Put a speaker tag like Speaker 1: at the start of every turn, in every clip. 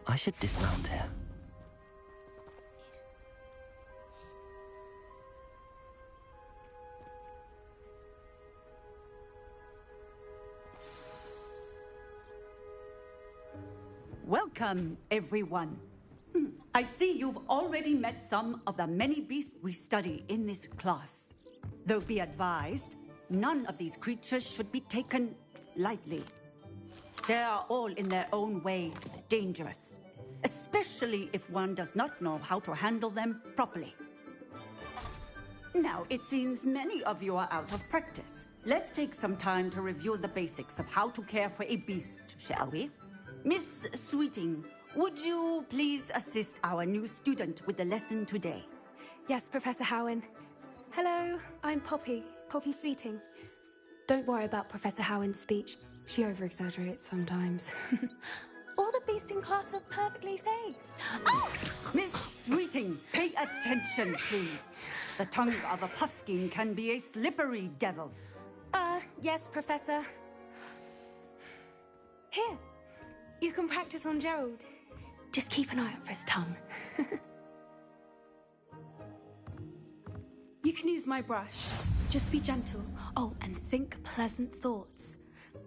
Speaker 1: I should dismount here.
Speaker 2: Welcome, everyone. I see you've already met some of the many beasts we study in this class. Though be advised, none of these creatures should be taken lightly. They are all in their own way dangerous, especially if one does not know how to handle them properly. Now, it seems many of you are out of practice. Let's take some time to review the basics of how to care for a beast, shall we? Miss Sweeting, would you please assist our new student with the lesson today?
Speaker 3: Yes, Professor Howen. Hello, I'm Poppy Sweeting. Don't worry about Professor Howen's speech. She over-exaggerates sometimes. All the beasts in class are perfectly safe. Oh!
Speaker 2: Miss Sweeting, pay attention, please. The tongue of a puffskein can be a slippery devil.
Speaker 3: Yes, Professor. Here, you can practice on Gerald. Just keep an eye out for his tongue. You can use my brush. Just be gentle. Oh, and think pleasant thoughts.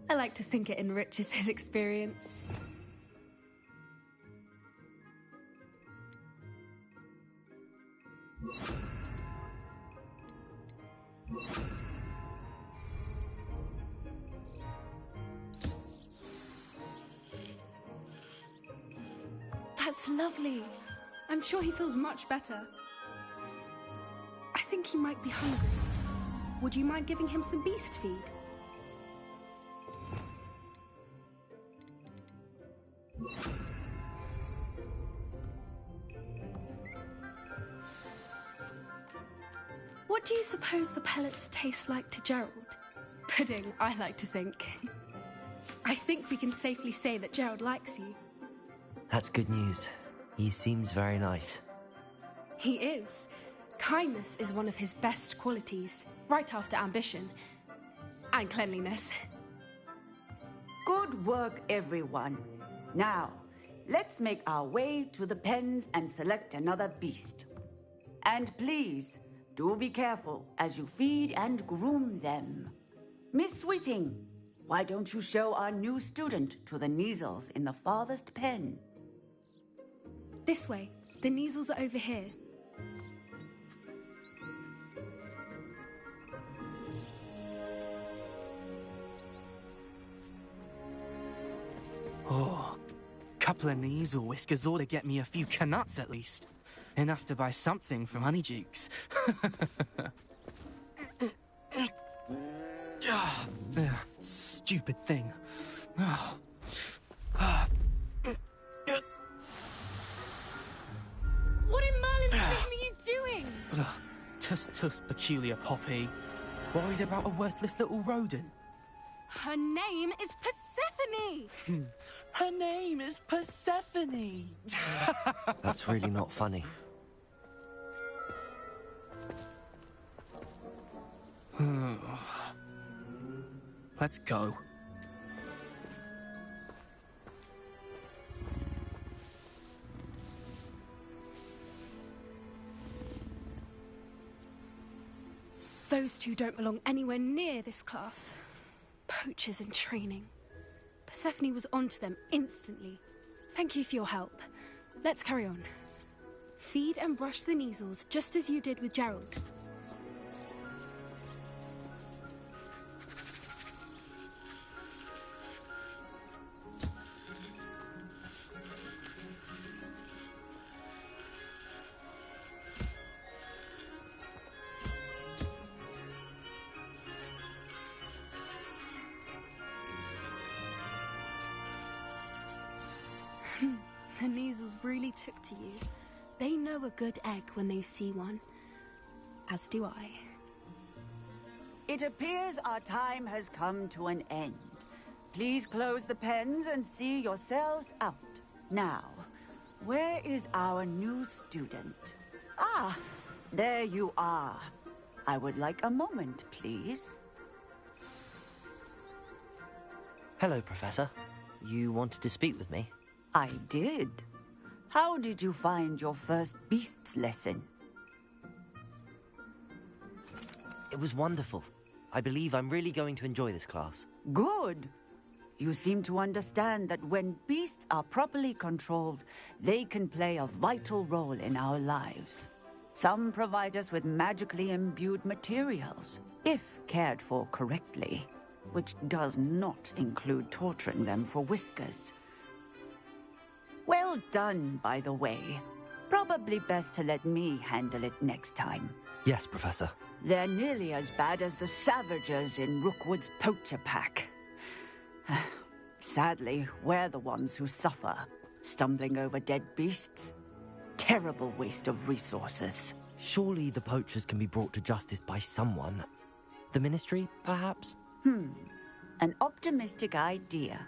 Speaker 3: I like to think it enriches his experience. That's lovely. I'm sure he feels much better. I think he might be hungry. Would you mind giving him some beast feed? What do you suppose the pellets taste like to Gerald? Pudding, I like to think. I think we can safely say that Gerald likes you.
Speaker 1: That's good news. He seems very nice.
Speaker 3: He is. Kindness is one of his best qualities, right after ambition. And cleanliness.
Speaker 2: Good work, everyone. Now, let's make our way to the pens and select another beast. And please, do be careful as you feed and groom them. Miss Sweeting, why don't you show our new student to the Kneazles in the farthest pen?
Speaker 3: This way. The Kneazles are over here.
Speaker 4: Oh, couple of Kneazle whiskers ought to get me a few canuts at least. Enough to buy something from Honeydukes. Stupid thing.
Speaker 3: What in Merlin's name are you doing?
Speaker 4: Tuss, peculiar Poppy. Worried about a worthless little rodent.
Speaker 3: Her name is Persephone!
Speaker 4: Her name is Persephone!
Speaker 1: That's really not funny.
Speaker 4: Let's go.
Speaker 3: Those two don't belong anywhere near this class. Poachers in training. Persephone was onto them instantly. Thank you for your help. Let's carry on. Feed and brush the Kneazles just as you did with Gerald. The Kneazles really took to you. They know a good egg when they see one. As do I.
Speaker 2: It appears our time has come to an end. Please close the pens and see yourselves out. Now, where is our new student? Ah, there you are. I would like a moment, please.
Speaker 1: Hello, Professor. You wanted to speak with me?
Speaker 2: I did. How did you find your first beasts lesson?
Speaker 1: It was wonderful. I believe I'm really going to enjoy this class.
Speaker 2: Good. You seem to understand that when beasts are properly controlled, they can play a vital role in our lives. Some provide us with magically imbued materials, if cared for correctly, which does not include torturing them for whiskers. Well done, by the way. Probably best to let me handle it next time.
Speaker 1: Yes, Professor.
Speaker 2: They're nearly as bad as the Savagers in Rookwood's poacher pack. Sadly, we're the ones who suffer, stumbling over dead beasts. Terrible waste of resources.
Speaker 1: Surely the poachers can be brought to justice by someone. The Ministry, perhaps?
Speaker 2: An optimistic idea.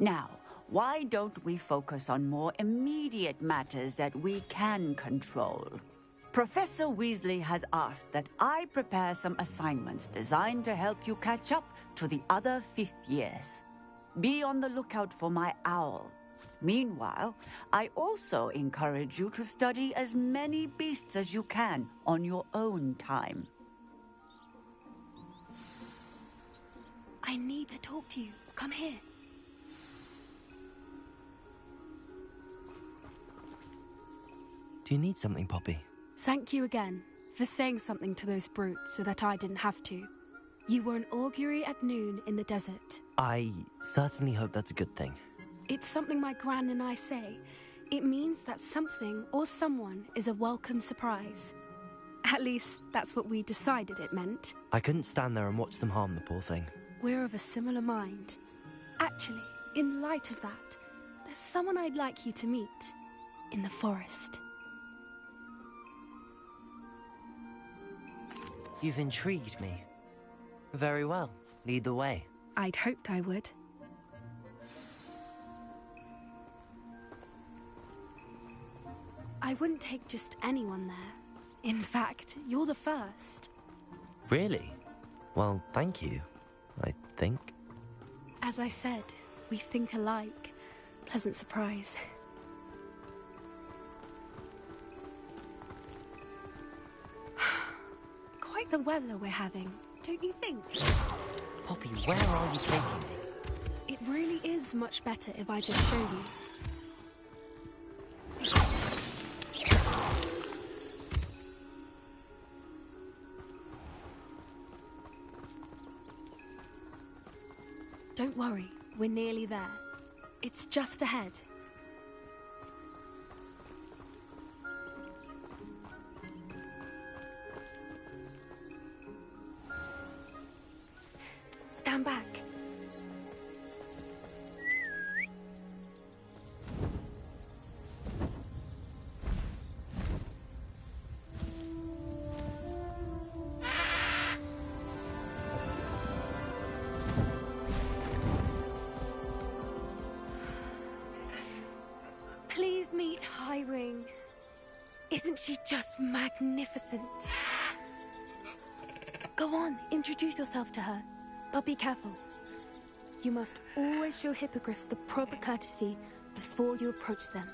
Speaker 2: Now, why don't we focus on more immediate matters that we can control? Professor Weasley has asked that I prepare some assignments designed to help you catch up to the other fifth years. Be on the lookout for my owl. Meanwhile, I also encourage you to study as many beasts as you can on your own time.
Speaker 3: I need to talk to you. Come here.
Speaker 1: Do you need something, Poppy?
Speaker 3: Thank you again for saying something to those brutes so that I didn't have to. You were an augury at noon in the desert.
Speaker 1: I certainly hope that's a good thing.
Speaker 3: It's something my gran and I say. It means that something or someone is a welcome surprise. At least, that's what we decided it meant.
Speaker 1: I couldn't stand there and watch them harm the poor thing.
Speaker 3: We're of a similar mind. Actually, in light of that, there's someone I'd like you to meet. In the forest.
Speaker 1: You've intrigued me. Very well. Lead the way.
Speaker 3: I'd hoped I would. I wouldn't take just anyone there. In fact, you're the first.
Speaker 1: Really? Well, thank you, I think.
Speaker 3: As I said, we think alike. Pleasant surprise. Quite the weather we're having, don't you think?
Speaker 1: Poppy, where are you taking me?
Speaker 3: It really is much better if I just show you. Don't worry, we're nearly there. It's just ahead. Stand back. Please meet Highwing. Isn't she just magnificent? Go on, introduce yourself to her. But be careful. You must always show hippogriffs the proper courtesy before you approach them.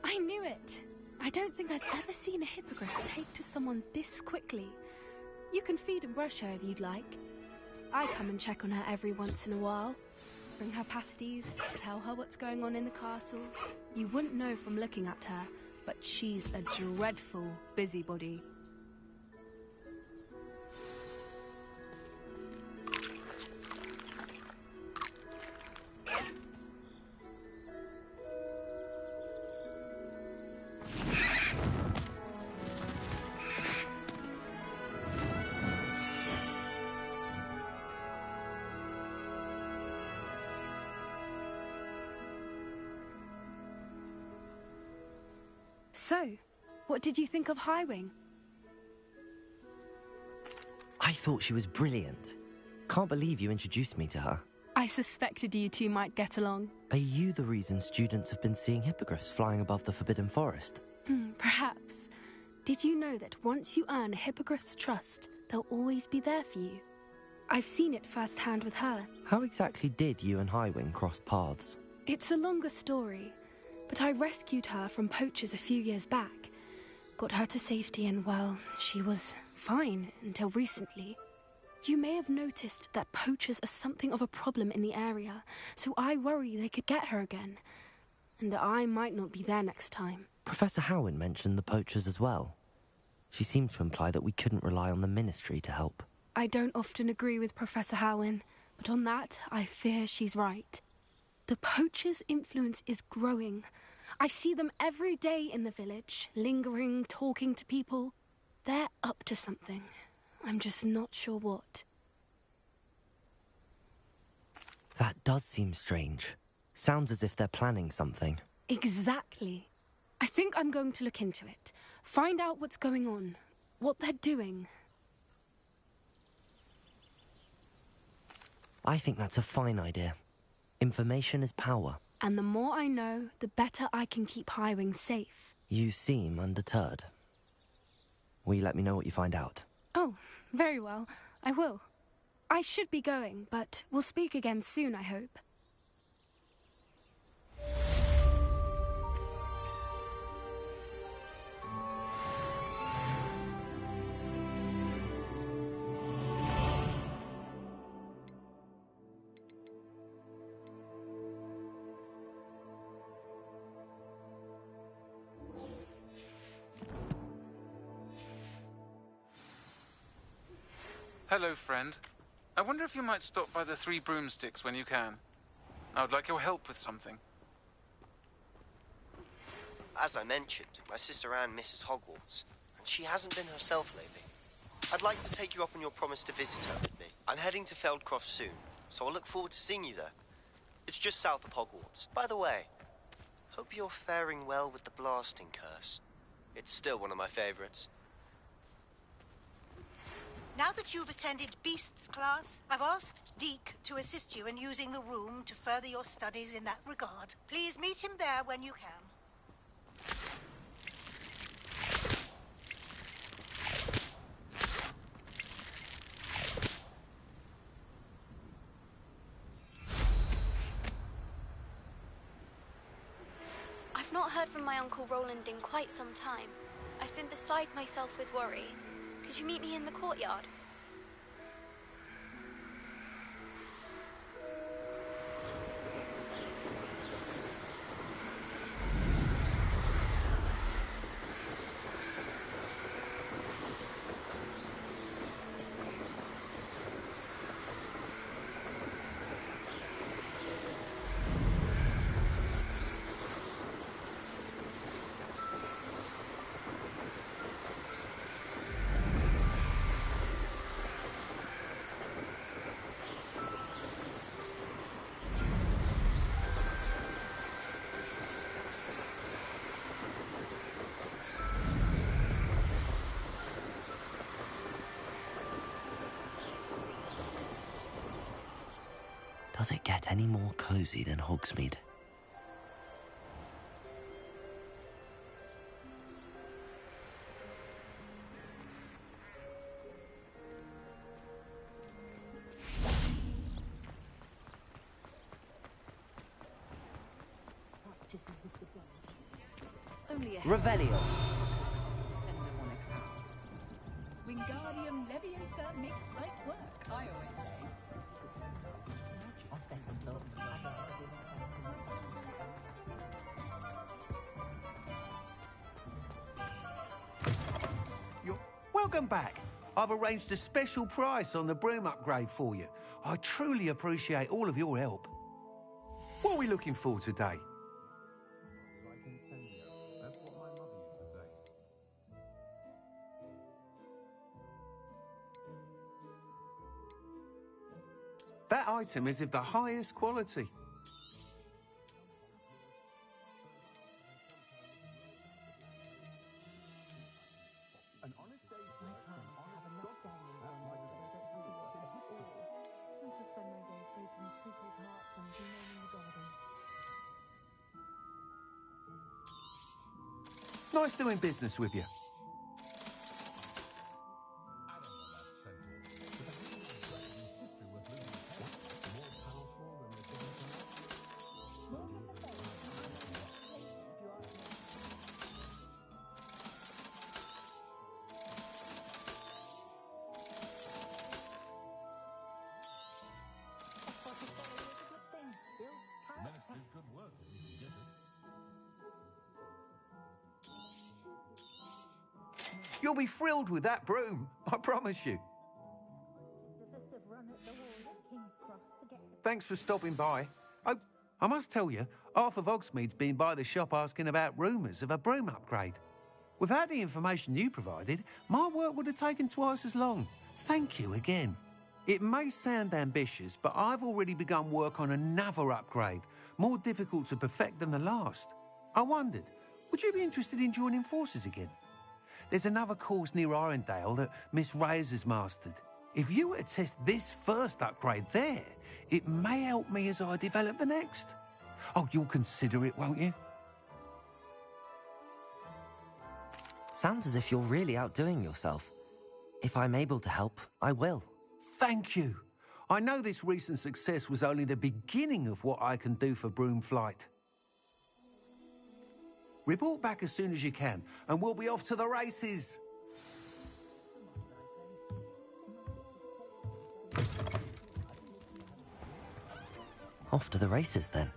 Speaker 3: I knew it! I don't think I've ever seen a hippogriff take to someone this quickly. You can feed and brush her if you'd like. I come and check on her every once in a while. Bring her pasties, tell her what's going on in the castle. You wouldn't know from looking at her, but she's a dreadful busybody. So, what did you think of Highwing?
Speaker 1: I thought she was brilliant. Can't believe you introduced me to her.
Speaker 3: I suspected you two might get along.
Speaker 1: Are you the reason students have been seeing hippogriffs flying above the Forbidden Forest?
Speaker 3: Perhaps. Did you know that once you earn a hippogriff's trust, they'll always be there for you? I've seen it firsthand with her.
Speaker 1: How exactly did you and Highwing cross paths?
Speaker 3: It's a longer story, but I rescued her from poachers a few years back. Got her to safety and, well, she was fine until recently. You may have noticed that poachers are something of a problem in the area, so I worry they could get her again. And I might not be there next time.
Speaker 1: Professor Howin mentioned the poachers as well. She seemed to imply that we couldn't rely on the Ministry to help.
Speaker 3: I don't often agree with Professor Howin, but on that, I fear she's right. The poachers' influence is growing. I see them every day in the village, lingering, talking to people. They're up to something. I'm just not sure what.
Speaker 1: That does seem strange. Sounds as if they're planning something.
Speaker 3: Exactly. I think I'm going to look into it. Find out what's going on, what they're doing.
Speaker 1: I think that's a fine idea. Information is power.
Speaker 3: And the more I know, the better I can keep Highwing safe.
Speaker 1: You seem undeterred. Will you let me know what you find out?
Speaker 3: Oh, very well. I will. I should be going, but we'll speak again soon, I hope.
Speaker 5: Hello, friend. I wonder if you might stop by the Three Broomsticks when you can. I would like your help with something.
Speaker 6: As I mentioned, my sister Anne misses Hogwarts, and she hasn't been herself lately. I'd like to take you up on your promise to visit her with me. I'm heading to Feldcroft soon, so I'll look forward to seeing you there. It's just south of Hogwarts. By the way, hope you're faring well with the blasting curse. It's still one of my favorites.
Speaker 7: Now that you've attended Beasts class, I've asked Deke to assist you in using the room to further your studies in that regard. Please meet him there when you can.
Speaker 8: I've not heard from my Uncle Roland in quite some time. I've been beside myself with worry. Could you meet me in the courtyard?
Speaker 1: Does it get any more cozy than Hogsmeade? Revelio.
Speaker 2: Wingardium Leviosa makes light work, I always say.
Speaker 9: Welcome back. I've arranged a special price on the broom upgrade for you. I truly appreciate all of your help. What are we looking for today? That item is of the highest quality. Nice doing business with you. You'll be thrilled with that broom, I promise you. Thanks for stopping by. Oh, I must tell you, half of Hogsmeade's been by the shop asking about rumours of a broom upgrade. Without the information you provided, my work would have taken twice as long. Thank you again. It may sound ambitious, but I've already begun work on another upgrade, more difficult to perfect than the last. I wondered, would you be interested in joining forces again? There's another course near Arendelle that Miss Reyes has mastered. If you were to test this first upgrade there, it may help me as I develop the next. Oh, you'll consider it, won't you?
Speaker 1: Sounds as if you're really outdoing yourself. If I'm able to help, I will.
Speaker 9: Thank you. I know this recent success was only the beginning of what I can do for Broomflight. Report back as soon as you can, and we'll be off to the races.
Speaker 1: Off to the races, then.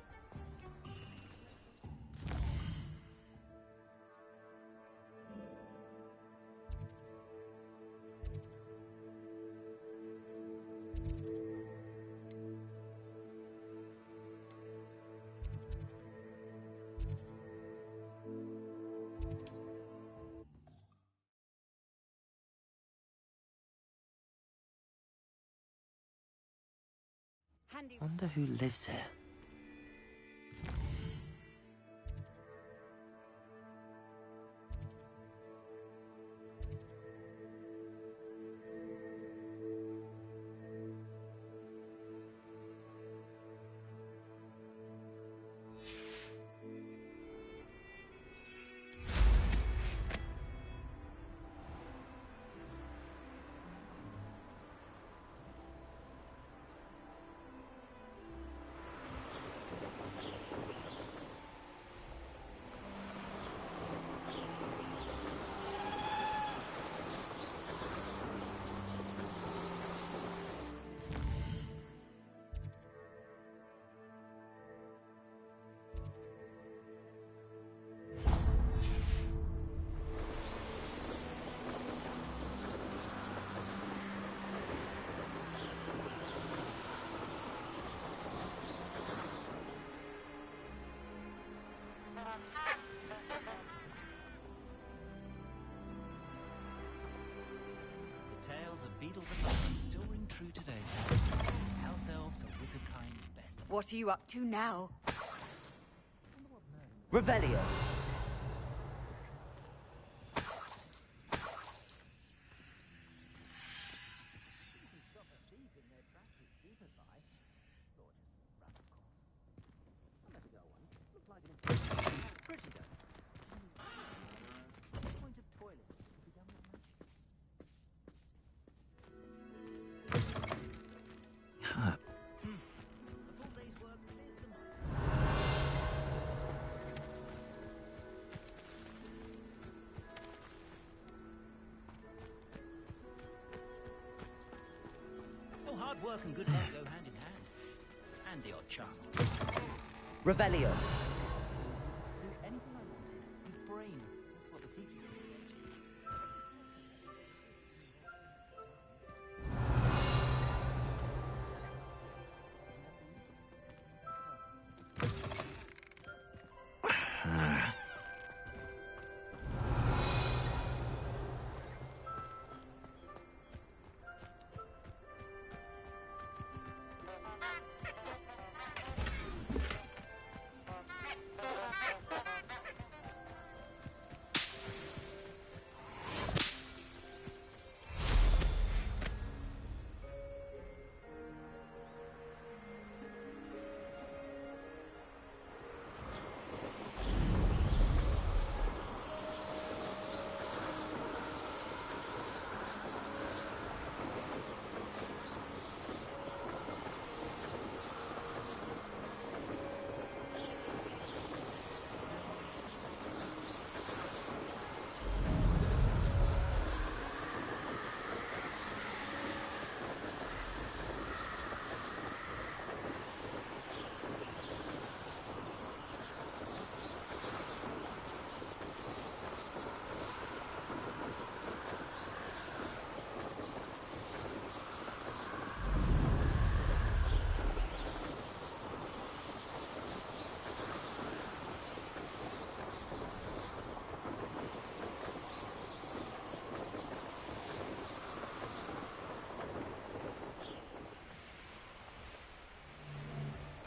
Speaker 1: Wonder who lives here.
Speaker 10: Beetle the Bard still ring true today. House elves are wizardkind's best.
Speaker 2: What are you up to now?
Speaker 1: Revelio.
Speaker 10: Hard work and good luck go hand in hand. And the odd charm.
Speaker 1: Revelio.
Speaker 10: Do anything I want. Use brain. That's what the teacher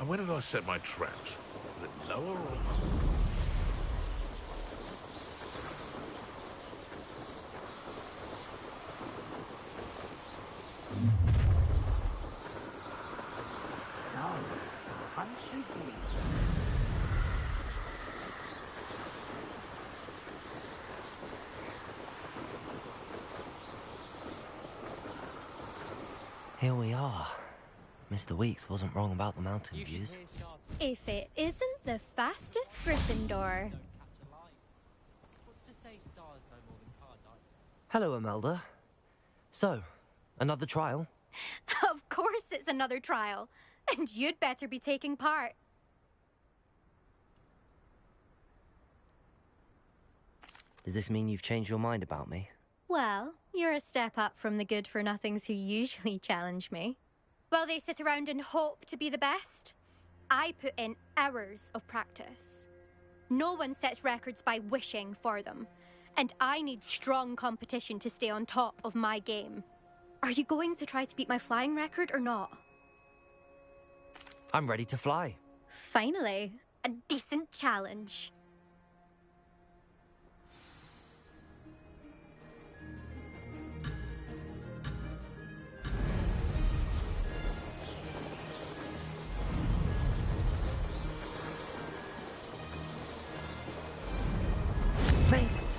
Speaker 11: And where did I set my traps? Was it lower or...
Speaker 1: Here we are. Mr. Weeks wasn't wrong about the mountain views.
Speaker 12: If it isn't the fastest Gryffindor.
Speaker 1: Hello, Imelda. So, another trial?
Speaker 12: Of course it's another trial. And you'd better be taking part.
Speaker 1: Does this mean you've changed your mind about me?
Speaker 12: Well, you're a step up from the good-for-nothings who usually challenge me. While they sit around and hope to be the best, I put in hours of practice. No one sets records by wishing for them, and I need strong competition to stay on top of my game. Are you going to try to beat my flying record or not?
Speaker 1: I'm ready to fly.
Speaker 12: Finally, a decent challenge.
Speaker 1: Made it!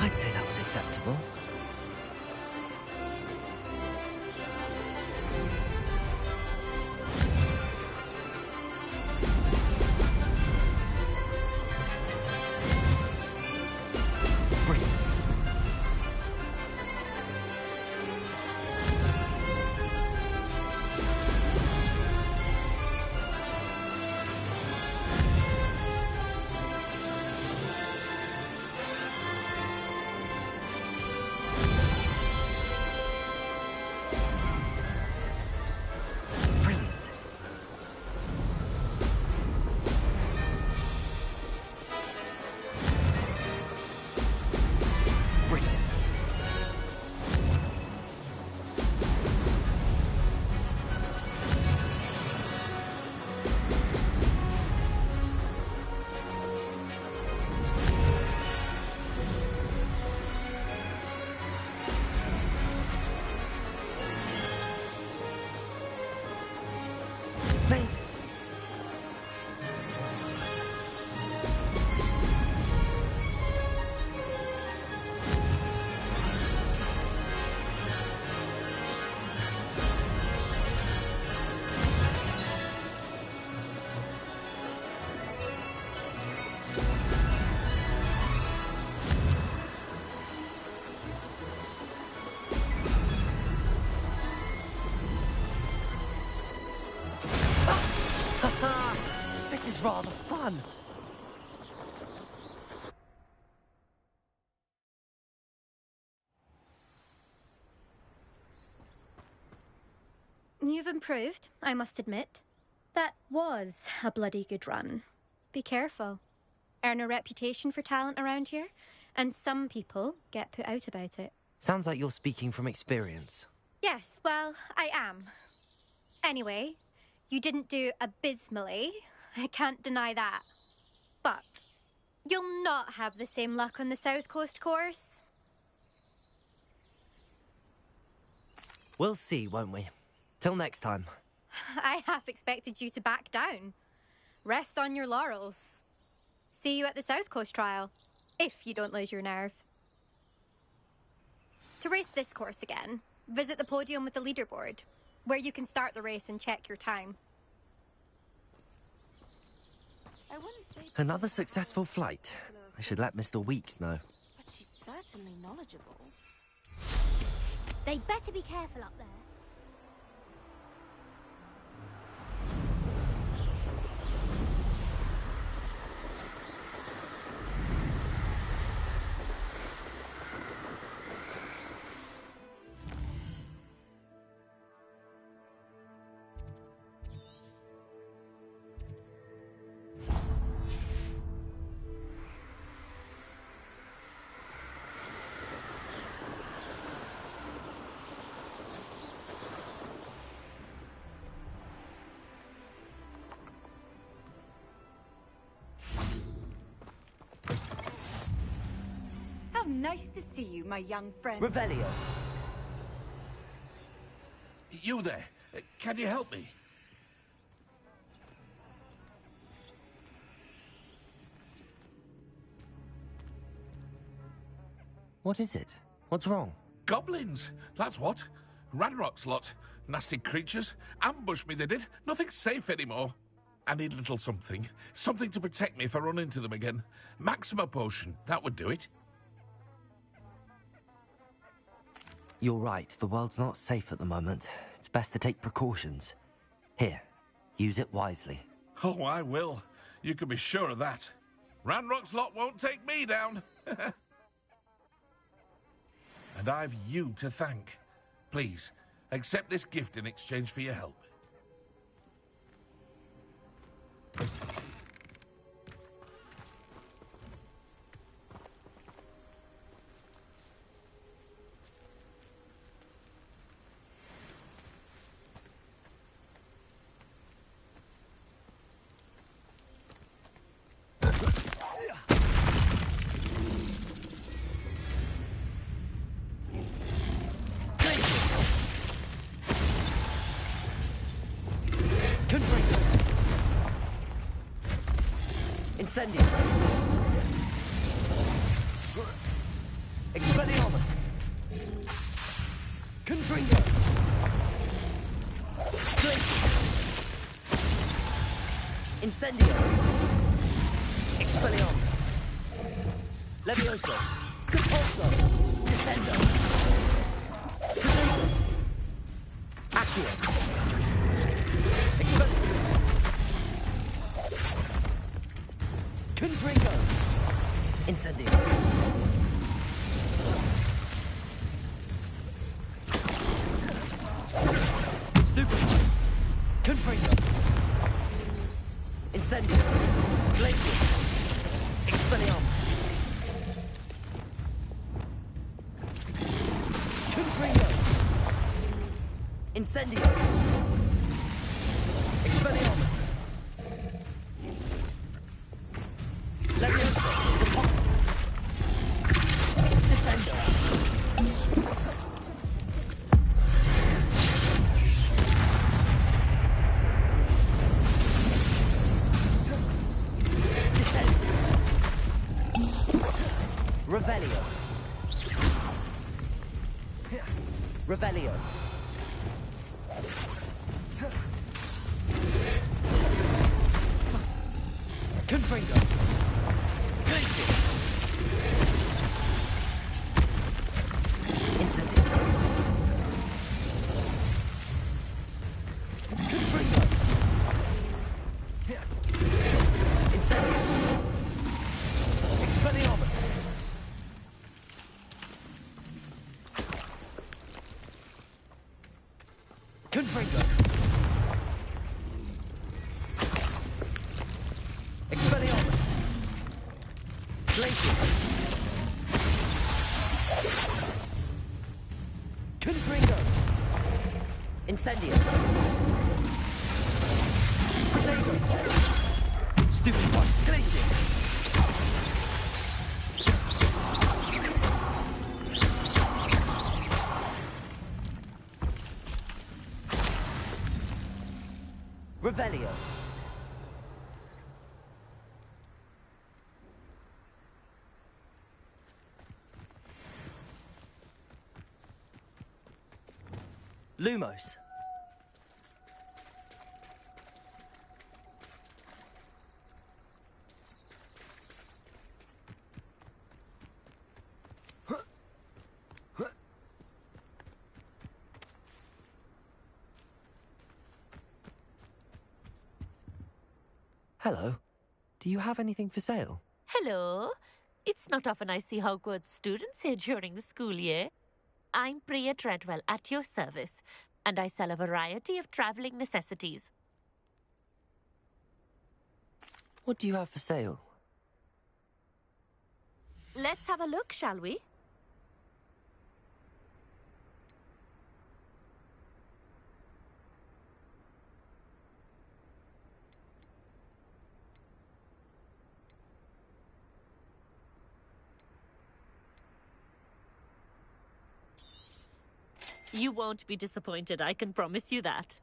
Speaker 1: I'd say that was acceptable. Brilliant. Brilliant. Brilliant. Made it. This is rather fun.
Speaker 12: You've improved, I must admit. That was a bloody good run. Be careful. Earn a reputation for talent around here, and some people get put out about it.
Speaker 1: Sounds like you're speaking from experience.
Speaker 12: Yes, well, I am. Anyway, you didn't do abysmally. I can't deny that. But you'll not have the same luck on the South Coast course.
Speaker 1: We'll see, won't we? Till next time.
Speaker 12: I half expected you to back down. Rest on your laurels. See you at the South Coast trial, if you don't lose your nerve. To race this course again, visit the podium with the leaderboard, where you can start the race and check your time.
Speaker 1: Another successful flight. I should let Mr. Weeks know.
Speaker 13: But she's certainly knowledgeable.
Speaker 14: They'd better be careful up there.
Speaker 2: Nice to see you, my young friend.
Speaker 1: Revelio.
Speaker 11: You there? Can you help me?
Speaker 1: What is it? What's wrong?
Speaker 11: Goblins, that's what. Ranrock's lot. Nasty creatures. Ambush me, they did. Nothing's safe anymore. I need a little something. Something to protect me if I run into them again. Maxima potion, that would do it.
Speaker 1: You're right, the world's not safe at the moment. It's best to take precautions. Here, use it wisely.
Speaker 11: Oh, I will. You can be sure of that. Ranrock's lot won't take me down. And I've you to thank. Please, accept this gift in exchange for your help.
Speaker 1: Incendio. Expelliarmus. Confringo. Glacius. Incendio. Expelliarmus. Levioso. Compulso. Descendo. Accio. Expelliarmus. Confringo! Incendio. Stupefy. Confringo. Incendio. Glacius. Expelliarmus. Confringo. Incendio. Expelliarmus. Levioso. Descendo. Descendo. Revelio. Revelio. Confringo. Confringo. Expelliarmus. Glacius. Confringo. Incendio. Potato. Stupid one. Glacius. Revelio. Lumos. Hello. Do you have anything for sale?
Speaker 14: Hello. It's not often I see Hogwarts students here during the school year. I'm Priya Treadwell at your service, and I sell a variety of travelling necessities.
Speaker 1: What do you have for sale?
Speaker 14: Let's have a look, shall we? You won't be disappointed, I can promise you that.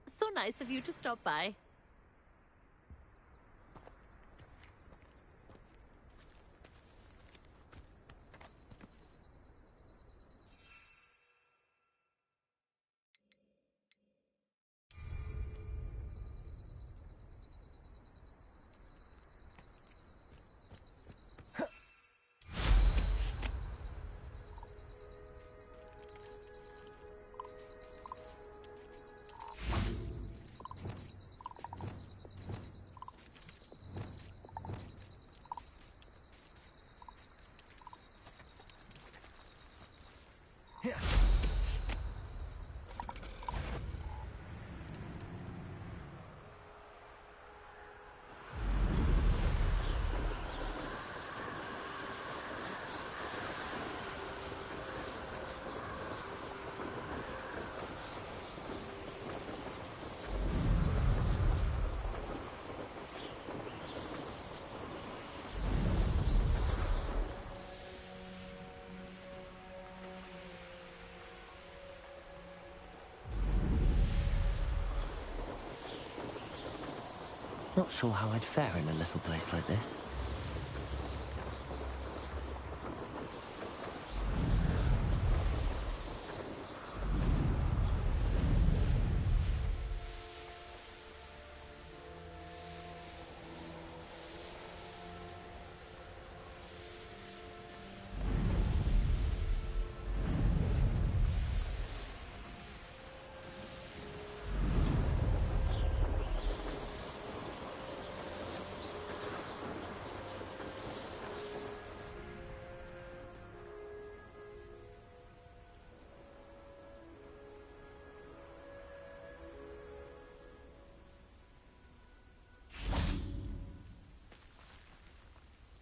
Speaker 14: So nice of you to stop by.
Speaker 1: Not sure how I'd fare in a little place like this.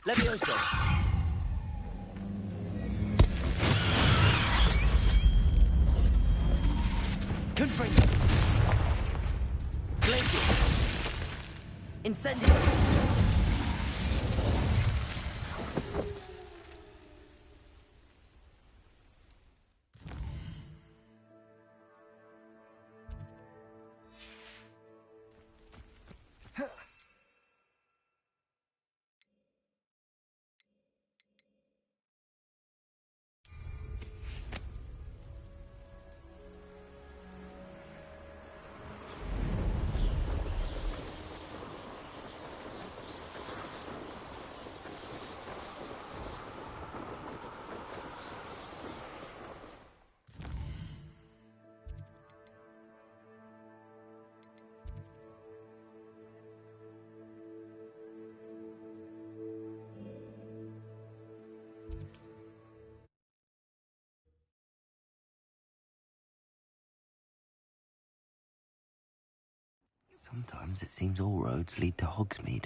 Speaker 15: Levioso. Confringo. Glacier. Incendio.
Speaker 1: Sometimes it seems all roads lead to Hogsmeade.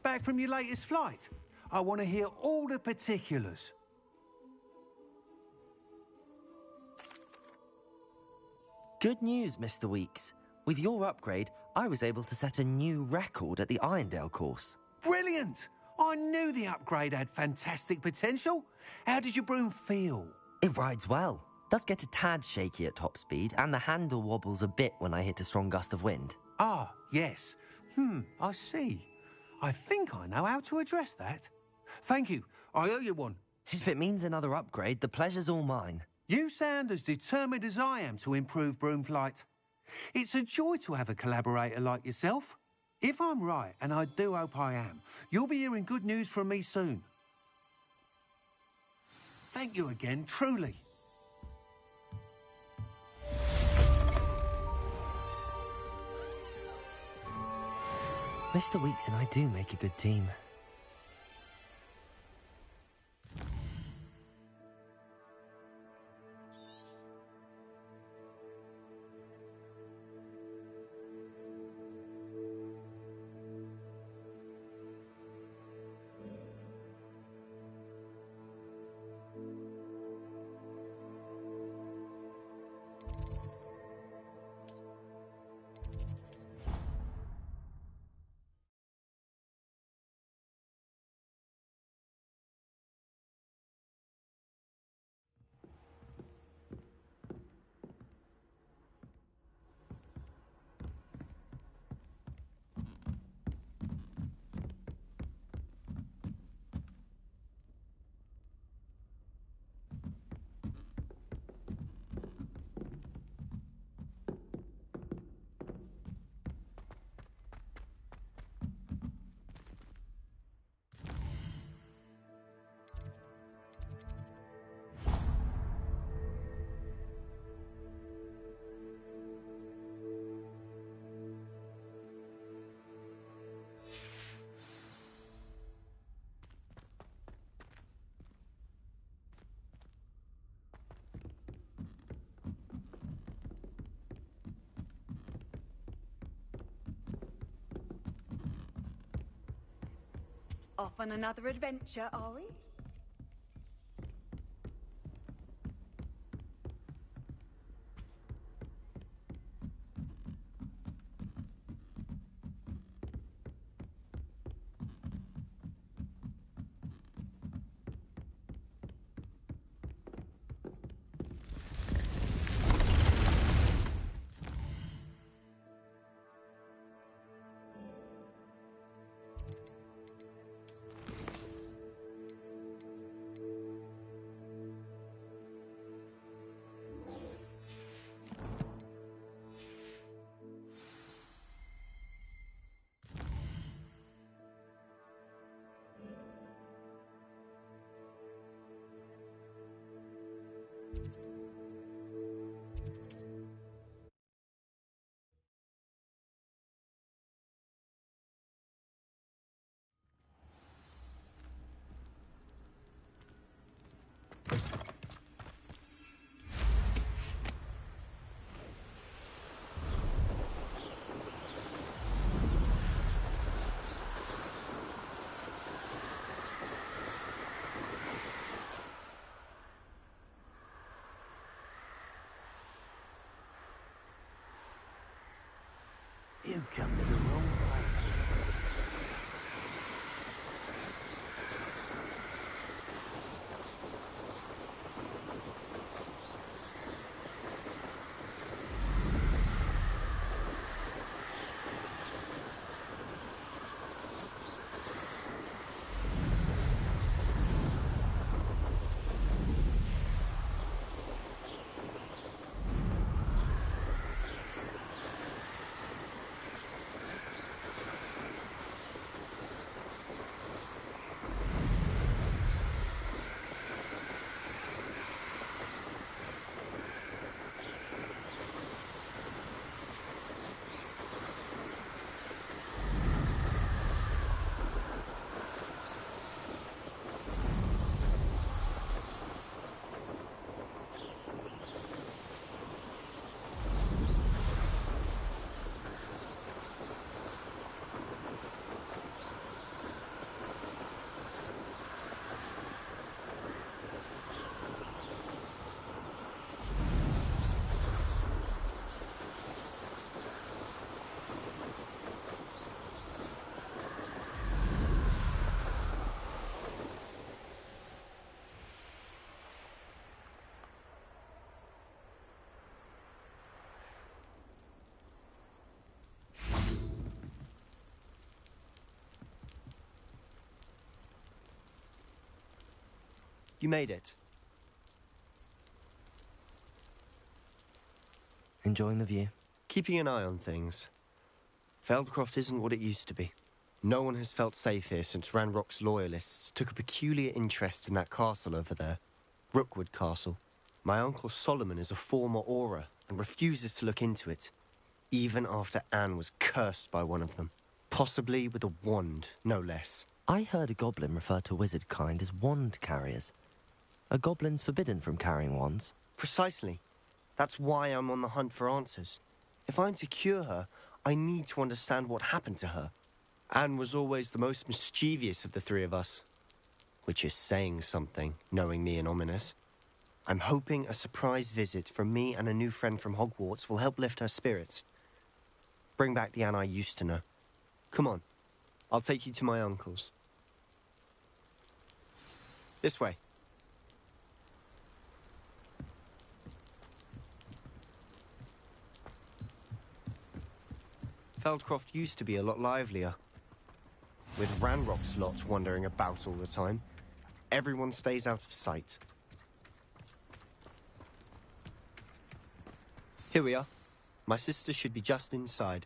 Speaker 9: Back from your latest flight? I want to hear all the particulars.
Speaker 1: Good news, Mr. Weeks. With your upgrade, I was able to set a new record at the Irondale course.
Speaker 9: Brilliant! I knew the upgrade had fantastic potential. How did your broom feel?
Speaker 1: It rides well. Does get a tad shaky at top speed, and the handle wobbles a bit when I hit a strong gust of wind.
Speaker 9: Ah, yes. I see. I think I know how to address that. Thank you. I owe you one.
Speaker 1: If it means another upgrade, the pleasure's all mine.
Speaker 9: You sound as determined as I am to improve broom flight. It's a joy to have a collaborator like yourself. If I'm right, and I do hope I am, you'll be hearing good news from me soon. Thank you again, truly.
Speaker 1: Mr. Weeks and I do make a good team.
Speaker 2: Off on another adventure, are we?
Speaker 10: You come to the wrong place.
Speaker 6: You made it.
Speaker 1: Enjoying the view?
Speaker 6: Keeping an eye on things. Feldcroft isn't what it used to be. No one has felt safe here since Ranrock's loyalists took a peculiar interest in that castle over there. Rookwood Castle. My uncle Solomon is a former Auror and refuses to look into it, even after Anne was cursed by one of them. Possibly with a wand, no less.
Speaker 1: I heard a goblin refer to wizard kind as wand carriers. Are goblins forbidden from carrying wands?
Speaker 6: Precisely. That's why I'm on the hunt for answers. If I'm to cure her, I need to understand what happened to her. Anne was always the most mischievous of the three of us. Which is saying something, knowing me and Ominous. I'm hoping a surprise visit from me and a new friend from Hogwarts will help lift her spirits. Bring back the Anne I used to know. Come on, I'll take you to my uncle's. This way. Feldcroft used to be a lot livelier. With Ranrock's lot wandering about all the time, everyone stays out of sight. Here we are. My sister should be just inside.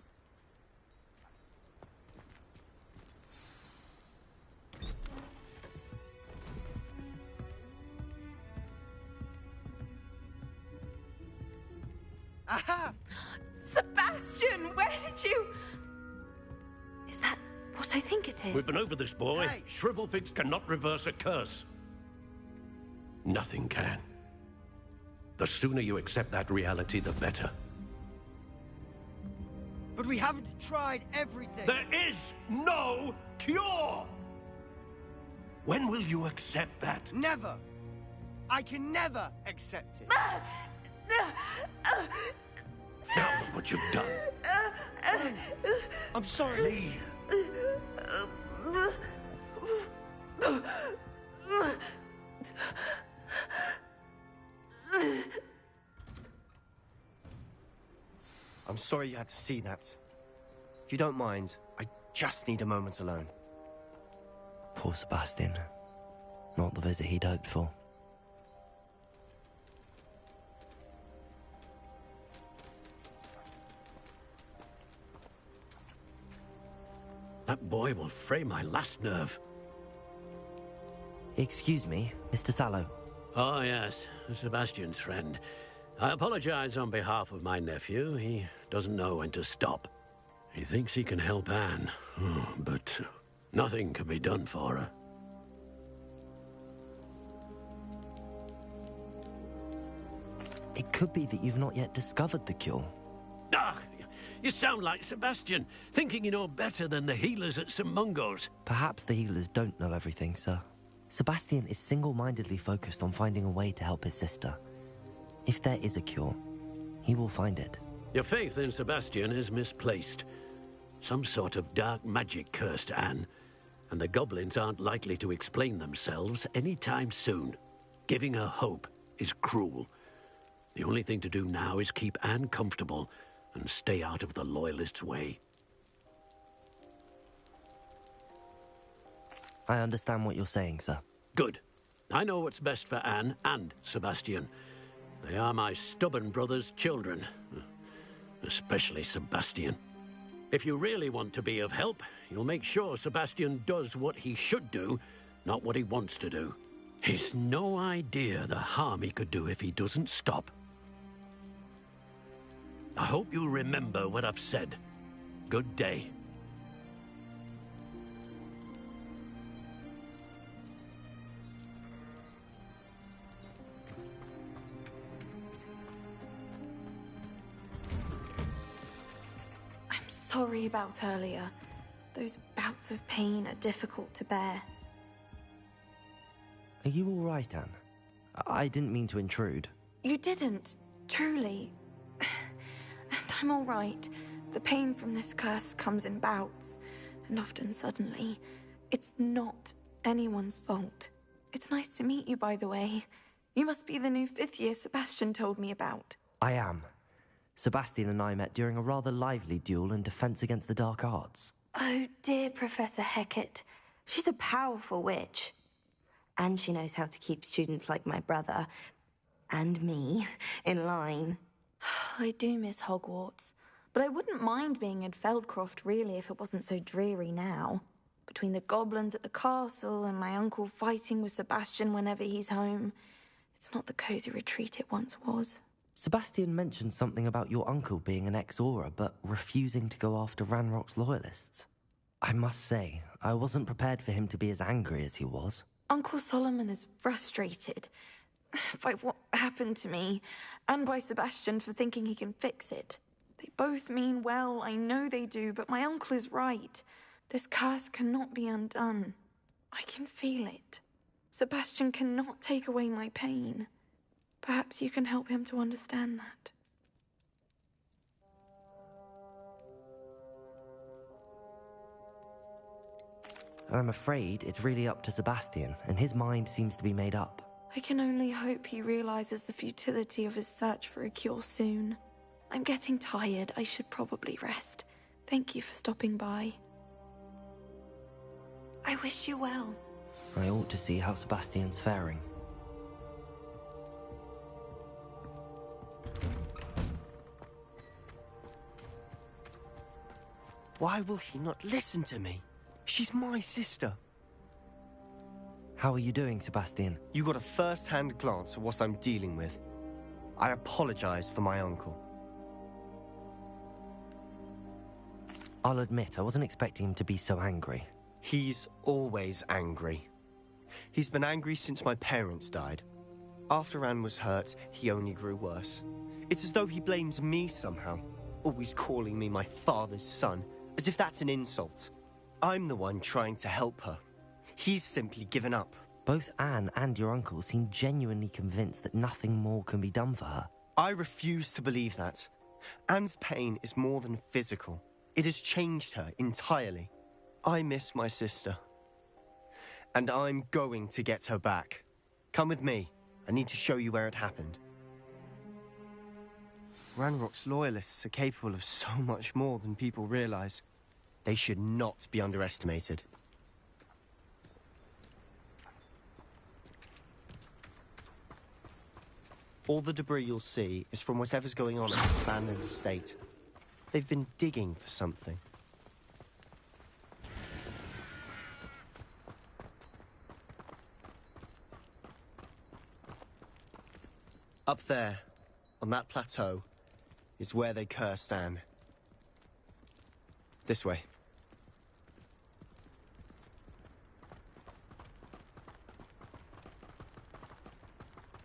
Speaker 16: Aha! Sebastian, where did you... Is that what I think it is?
Speaker 17: We've been over this, boy.
Speaker 16: Hey.
Speaker 17: Shrivelfigs cannot reverse a curse. Nothing can. The sooner you accept that reality, the better.
Speaker 15: But we haven't tried everything.
Speaker 17: There is no cure! When will you accept that?
Speaker 15: Never! I can never accept it.
Speaker 17: Now look what you've done.
Speaker 15: I'm sorry.
Speaker 6: I'm sorry you had to see that. If you don't mind, I just need a moment alone.
Speaker 1: Poor Sebastian. Not the visit he'd hoped for.
Speaker 17: That boy will fray my last nerve.
Speaker 1: Excuse me, Mr. Sallow.
Speaker 17: Oh, yes, Sebastian's friend. I apologize on behalf of my nephew. He doesn't know when to stop. He thinks he can help Anne, but nothing can be done for her.
Speaker 1: It could be that you've not yet discovered the cure.
Speaker 17: Ah, you sound like Sebastian, thinking you know better than the healers at St. Mungo's.
Speaker 1: Perhaps the healers don't know everything, sir. Sebastian is single-mindedly focused on finding a way to help his sister. If there is a cure, he will find it.
Speaker 17: Your faith in Sebastian is misplaced. Some sort of dark magic cursed Anne, and the goblins aren't likely to explain themselves anytime soon. Giving her hope is cruel. The only thing to do now is keep Anne comfortable and stay out of the Loyalists' way.
Speaker 1: I understand what you're saying, sir.
Speaker 17: Good. I know what's best for Anne and Sebastian. They are my stubborn brother's children. Especially Sebastian. If you really want to be of help, you'll make sure Sebastian does what he should do, not what he wants to do. He's no idea the harm he could do if he doesn't stop. I hope you remember what I've said. Good day.
Speaker 18: I'm sorry about earlier. Those bouts of pain are difficult to bear.
Speaker 1: Are you all right, Anne? I didn't mean to intrude.
Speaker 18: You didn't, truly. And I'm all right. The pain from this curse comes in bouts, and often suddenly. It's not anyone's fault. It's nice to meet you, by the way. You must be the new 5th year Sebastian told me about.
Speaker 1: I am. Sebastian and I met during a rather lively duel in Defense Against the Dark Arts.
Speaker 18: Oh, dear Professor Hecat. She's a powerful witch.
Speaker 13: And she knows how to keep students like my brother, and me, in line.
Speaker 18: I do miss Hogwarts, but I wouldn't mind being in Feldcroft, really, if it wasn't so dreary now. Between the goblins at the castle and my uncle fighting with Sebastian whenever he's home, it's not the cosy retreat it once was.
Speaker 1: Sebastian mentioned something about your uncle being an ex-Auror, but refusing to go after Ranrock's Loyalists. I must say, I wasn't prepared for him to be as angry as he was.
Speaker 18: Uncle Solomon is frustrated by what happened to me, and by Sebastian for thinking he can fix it. They both mean well, I know they do, but my uncle is right. This curse cannot be undone. I can feel it. Sebastian cannot take away my pain. Perhaps you can help him to understand that.
Speaker 1: I'm afraid it's really up to Sebastian, and his mind seems to be made up.
Speaker 18: I can only hope he realizes the futility of his search for a cure soon. I'm getting tired. I should probably rest. Thank you for stopping by. I wish you well.
Speaker 1: I ought to see how Sebastian's faring.
Speaker 6: Why will he not listen to me? She's my sister.
Speaker 1: How are you doing, Sebastian?
Speaker 6: You got a first-hand glance at what I'm dealing with. I apologize for my uncle.
Speaker 1: I'll admit, I wasn't expecting him to be so angry.
Speaker 6: He's always angry. He's been angry since my parents died. After Anne was hurt, he only grew worse. It's as though he blames me somehow, always calling me my father's son, as if that's an insult. I'm the one trying to help her.
Speaker 15: He's simply given up.
Speaker 1: Both Anne and your uncle seem genuinely convinced that nothing more can be done for her.
Speaker 15: I refuse to believe that. Anne's pain is more than physical. It has changed her entirely. I miss my sister. And I'm going to get her back. Come with me. I need to show you where it happened. Ranrock's loyalists are capable of so much more than people realize. They should not be underestimated. All the debris you'll see is from whatever's going on at this abandoned estate. They've been digging for something. Up there, on that plateau, is where they cursed Anne. This way.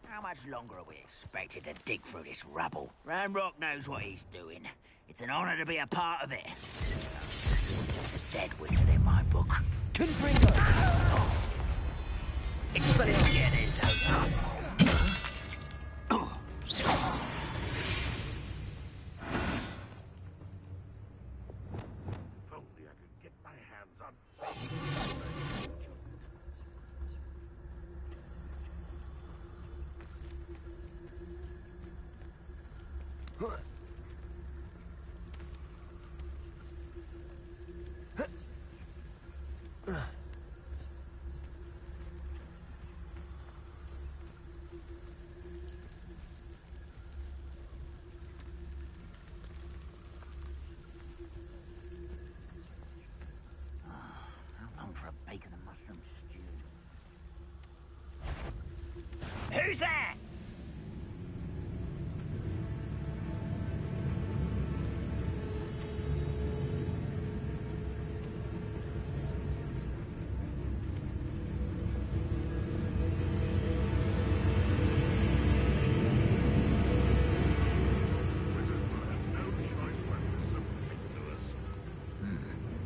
Speaker 19: How much longer are we expected to dig through this rubble? Ranrock knows what he's doing. It's an honor to be a part of it. A dead wizard in my book.
Speaker 15: Confringo!
Speaker 19: Expelliarmus!
Speaker 11: If only I could get my hands on...
Speaker 19: How long for a bacon and mushroom stew? Who's there?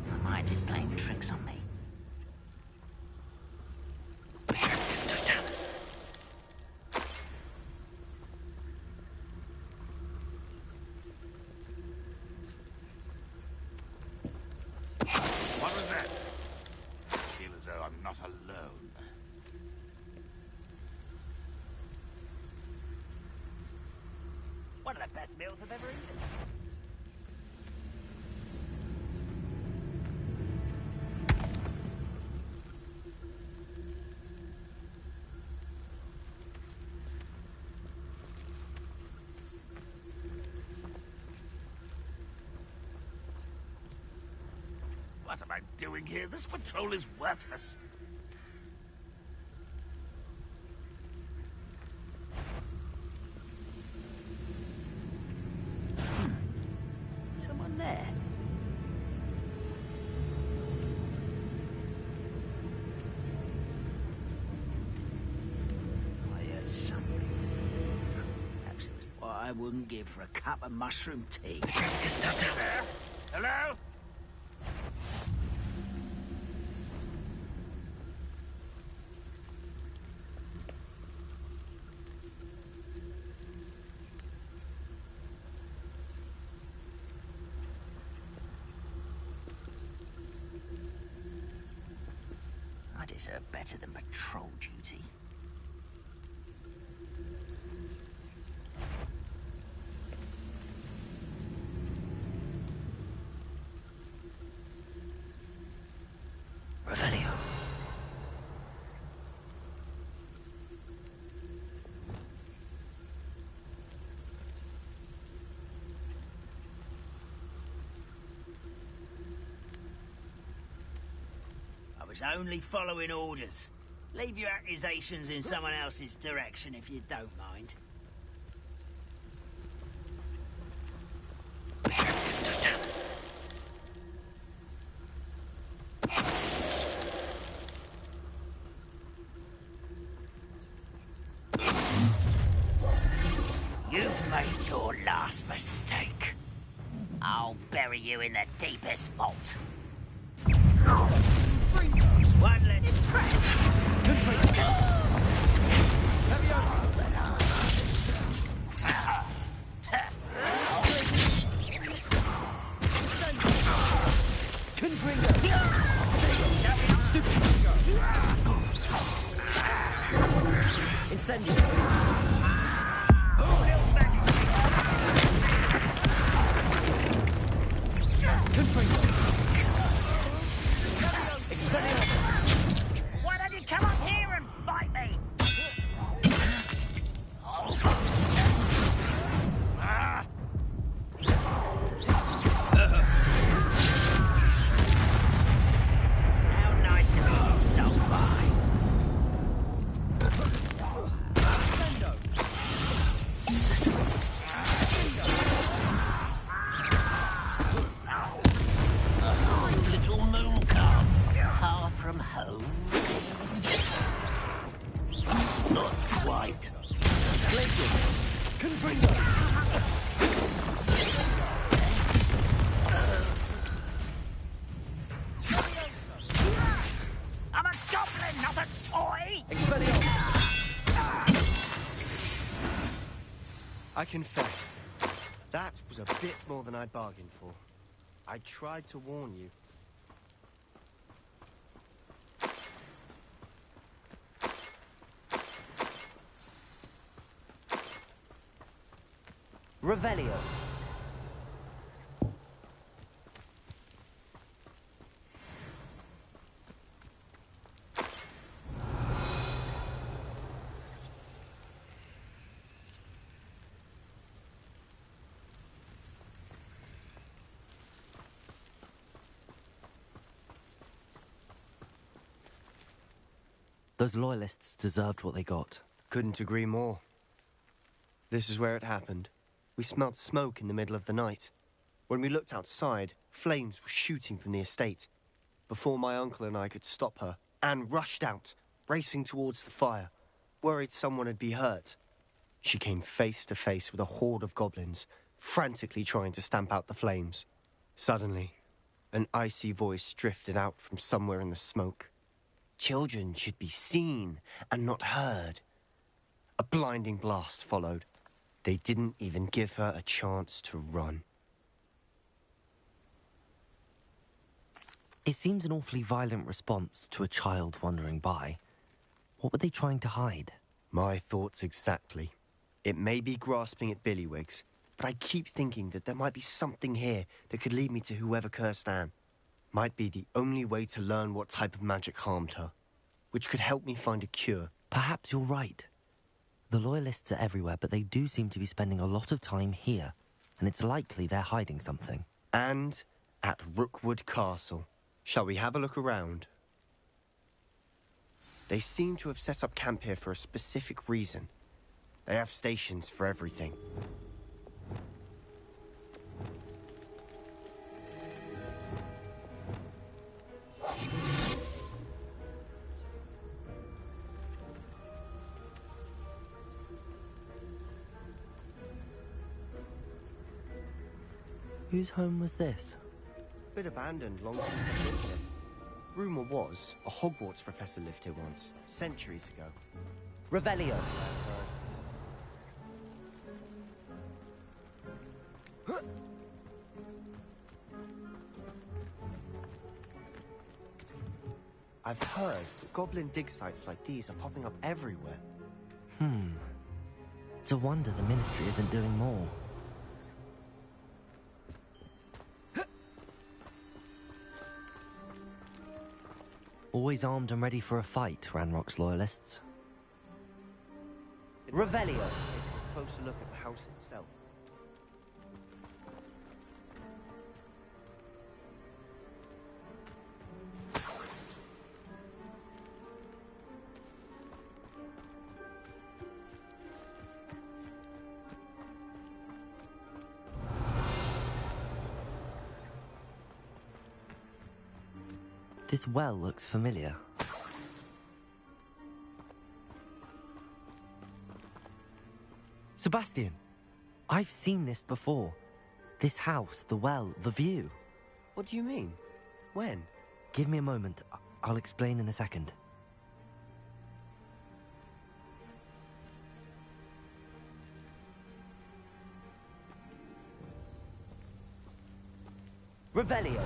Speaker 19: My mind is playing tricks on me.
Speaker 11: What was that? I feel as though I'm not alone.
Speaker 19: One of the best meals I've ever eaten.
Speaker 11: What am I doing here? This patrol is worthless.
Speaker 19: Someone there. I heard something. Perhaps it was what I wouldn't give for a cup of mushroom tea.
Speaker 11: Hello?
Speaker 19: I deserve better than patrol duty.
Speaker 1: Revelio.
Speaker 19: I was only following orders. Leave your accusations in someone else's direction if you don't mind. You've made your last mistake. I'll bury you in the deepest vault. One less Why don't you come up here and fight me? How nice of you to stop by. Little moon calf, far from home. Not quite. I'm a goblin, not a toy!
Speaker 15: I confess, that was a bit more than I'd bargained for. I tried to warn you.
Speaker 1: Revelio. Those loyalists deserved what they got.
Speaker 15: Couldn't agree more. This is where it happened. We smelled smoke in the middle of the night. When we looked outside, flames were shooting from the estate. Before my uncle and I could stop her, Anne rushed out, racing towards the fire, worried someone had been hurt. She came face to face with a horde of goblins, frantically trying to stamp out the flames. Suddenly, an icy voice drifted out from somewhere in the smoke. Children should be seen and not heard. A blinding blast followed. They didn't even give her a chance to run.
Speaker 1: It seems an awfully violent response to a child wandering by. What were they trying to hide?
Speaker 15: My thoughts exactly. It may be grasping at Billywigs, but I keep thinking that there might be something here that could lead me to whoever cursed Anne. Might be the only way to learn what type of magic harmed her, which could help me find a cure.
Speaker 1: Perhaps you're right. The Loyalists are everywhere, but they do seem to be spending a lot of time here, and it's likely they're hiding something.
Speaker 15: And at Rookwood Castle. Shall we have a look around? They seem to have set up camp here for a specific reason. They have stations for everything.
Speaker 1: Whose home was this?
Speaker 15: Bit abandoned long since I've been here. Rumour was a Hogwarts professor lived here once, centuries ago.
Speaker 1: Revelio.
Speaker 15: I've heard that goblin dig sites like these are popping up everywhere.
Speaker 1: It's a wonder the Ministry isn't doing more. Always armed and ready for a fight, Ranrock's Loyalists. Revelio.
Speaker 15: Take a closer look at the house itself.
Speaker 1: This well looks familiar. Sebastian, I've seen this before. This house, the well, the view.
Speaker 15: What do you mean? When?
Speaker 1: Give me a moment. I'll explain in a second. Revelio.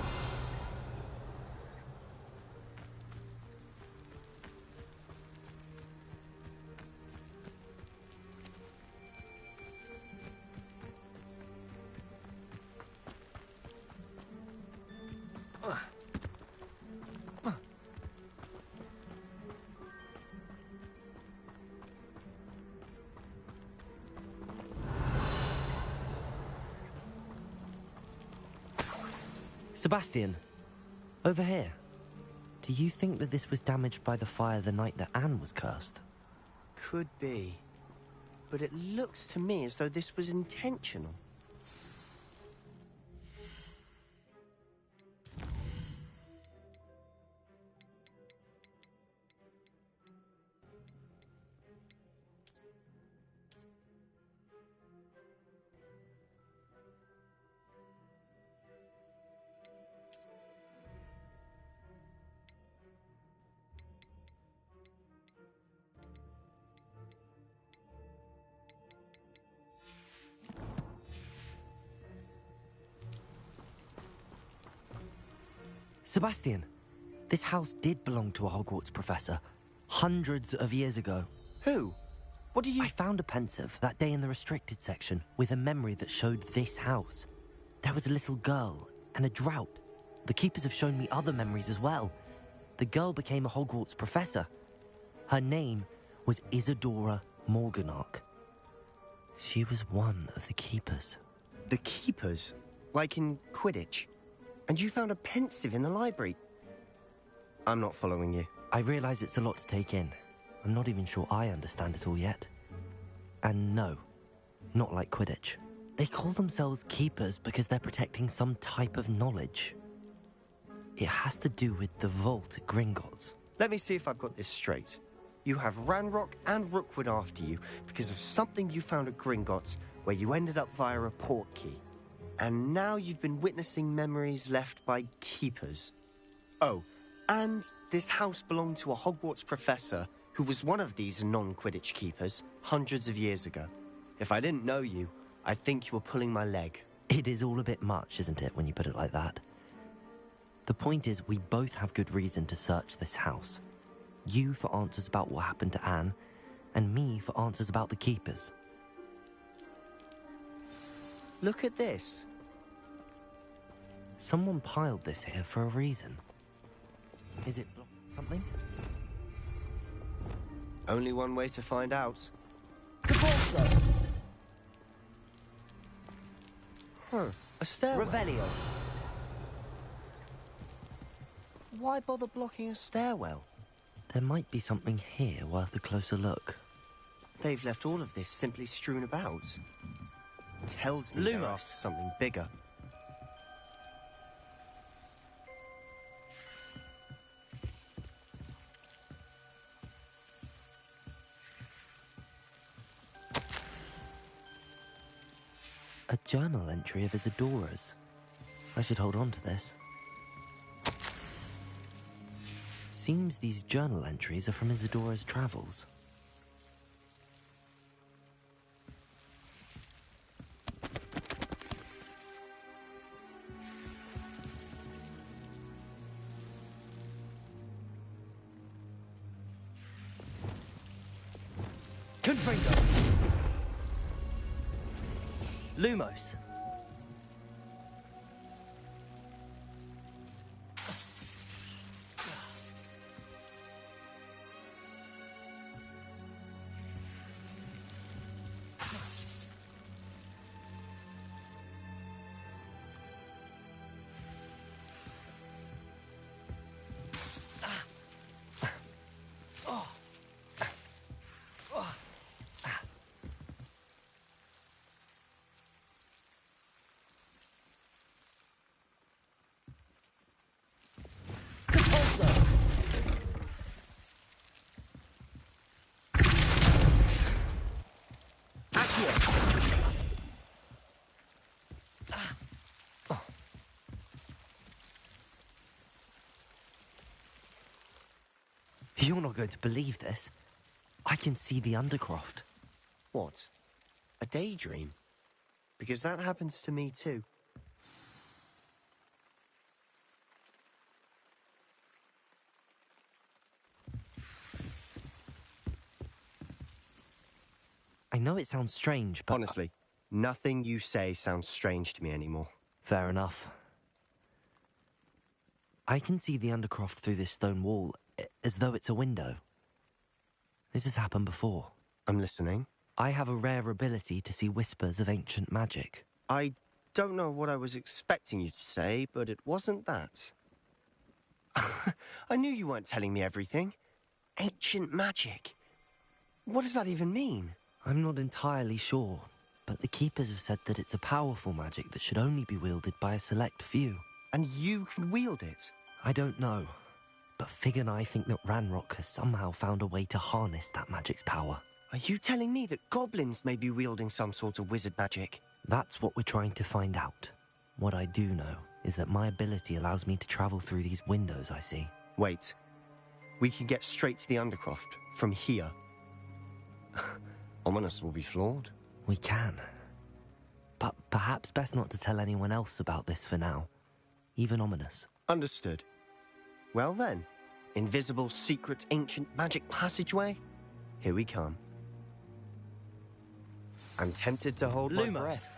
Speaker 1: Sebastian, over here. Do you think that this was damaged by the fire the night that Anne was cursed?
Speaker 15: Could be. But it looks to me as though this was intentional.
Speaker 1: Sebastian, this house did belong to a Hogwarts professor, hundreds of years ago.
Speaker 15: Who? What do you...
Speaker 1: I found a pensive that day in the restricted section with a memory that showed this house. There was a little girl and a drought. The keepers have shown me other memories as well. The girl became a Hogwarts professor. Her name was Isadora Morganach. She was one of the keepers.
Speaker 15: The keepers? Like in Quidditch? And you found a pensive in the library? I'm not following you.
Speaker 1: I realize it's a lot to take in. I'm not even sure I understand it all yet. And no, not like Quidditch. They call themselves keepers because they're protecting some type of knowledge. It has to do with the vault at Gringotts.
Speaker 15: Let me see if I've got this straight. You have Ranrock and Rookwood after you because of something you found at Gringotts where you ended up via a port key. And now you've been witnessing memories left by keepers. Oh, and this house belonged to a Hogwarts professor who was one of these non-Quidditch keepers hundreds of years ago. If I didn't know you, I'd think you were pulling my leg.
Speaker 1: It is all a bit much, isn't it, when you put it like that? The point is, we both have good reason to search this house. You for answers about what happened to Anne, and me for answers about the keepers.
Speaker 15: Look at this.
Speaker 1: Someone piled this here for a reason. Is it something?
Speaker 15: Only one way to find out. Huh, a stairwell.
Speaker 1: Revelio.
Speaker 15: Why bother blocking a stairwell?
Speaker 1: There might be something here worth a closer look.
Speaker 15: They've left all of this simply strewn about. Tells me they're after something bigger.
Speaker 1: A journal entry of Isadora's. I should hold on to this. Seems these journal entries are from Isadora's travels. Confringo! Lumos. You're not going to believe this. I can see the Undercroft.
Speaker 15: What? A daydream? Because that happens to me too.
Speaker 1: I know it sounds strange, but...
Speaker 15: Honestly, nothing you say sounds strange to me anymore.
Speaker 1: Fair enough. I can see the Undercroft through this stone wall, as though it's a window. This has happened before.
Speaker 15: I'm listening.
Speaker 1: I have a rare ability to see whispers of ancient magic.
Speaker 15: I don't know what I was expecting you to say, but it wasn't that. I knew you weren't telling me everything. Ancient magic. What does that even mean?
Speaker 1: I'm not entirely sure, but the Keepers have said that it's a powerful magic that should only be wielded by a select few.
Speaker 15: And you can wield it?
Speaker 1: I don't know, but Fig and I think that Ranrock has somehow found a way to harness that magic's power.
Speaker 15: Are you telling me that goblins may be wielding some sort of wizard magic?
Speaker 1: That's what we're trying to find out. What I do know is that my ability allows me to travel through these windows I see.
Speaker 15: Wait. We can get straight to the Undercroft from here. Ominous will be flawed.
Speaker 1: We can. But perhaps best not to tell anyone else about this for now. Even Ominous.
Speaker 15: Understood. Well then, invisible, secret, ancient magic passageway? Here we come. I'm tempted to hold my breath.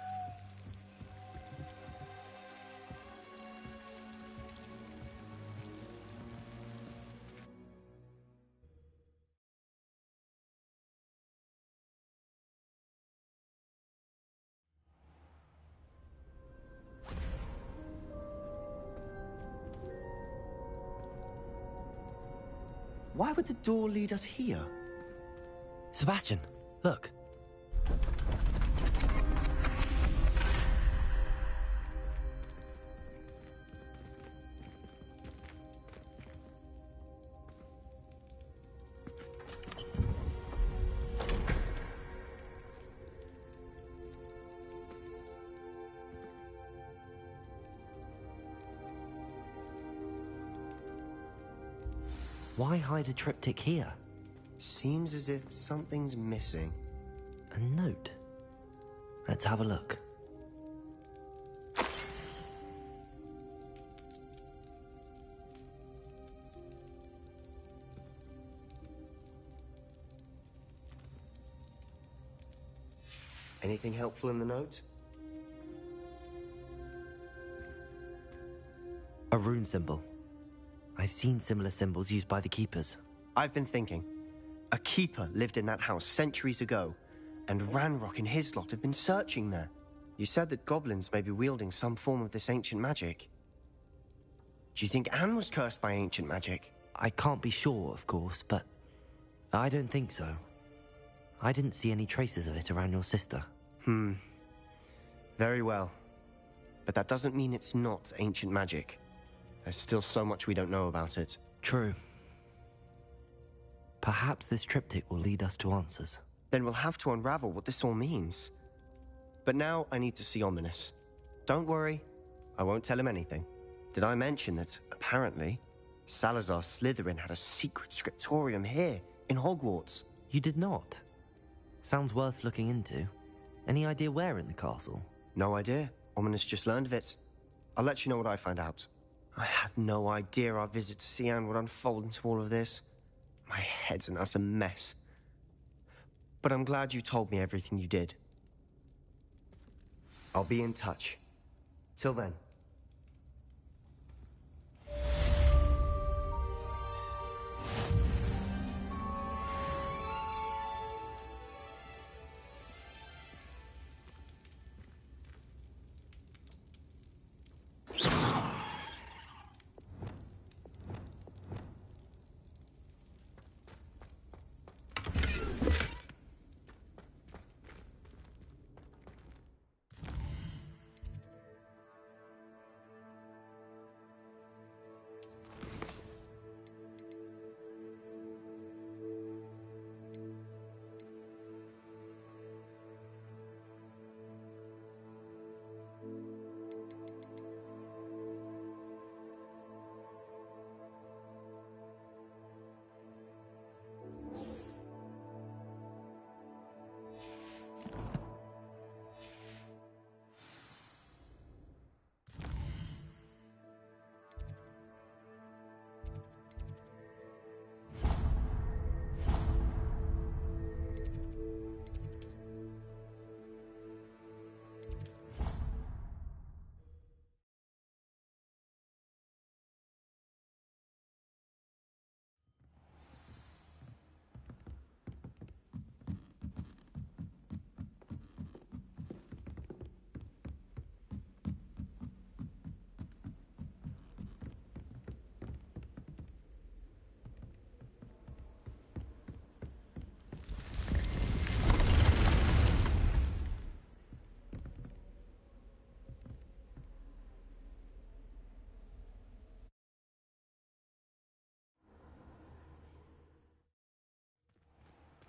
Speaker 15: Why would the door lead us here?
Speaker 1: Sebastian, look. Why hide a triptych here?
Speaker 15: Seems as if something's missing.
Speaker 1: A note. Let's have a look.
Speaker 15: Anything helpful in the note?
Speaker 1: A rune symbol. I've seen similar symbols used by the Keepers.
Speaker 15: I've been thinking. A Keeper lived in that house centuries ago, and Ranrock and his lot have been searching there. You said that goblins may be wielding some form of this ancient magic. Do you think Anne was cursed by ancient magic?
Speaker 1: I can't be sure, of course, but I don't think so. I didn't see any traces of it around your sister.
Speaker 15: Very well. But that doesn't mean it's not ancient magic. There's still so much we don't know about it.
Speaker 1: True. Perhaps this triptych will lead us to answers.
Speaker 15: Then we'll have to unravel what this all means. But now I need to see Ominous. Don't worry, I won't tell him anything. Did I mention that, apparently, Salazar Slytherin had a secret scriptorium here, in Hogwarts?
Speaker 1: You did not? Sounds worth looking into. Any idea where in the castle?
Speaker 15: No idea. Ominous just learned of it. I'll let you know what I find out. I had no idea our visit to Cian would unfold into all of this. My head's an utter mess. But I'm glad you told me everything you did. I'll be in touch. Till then.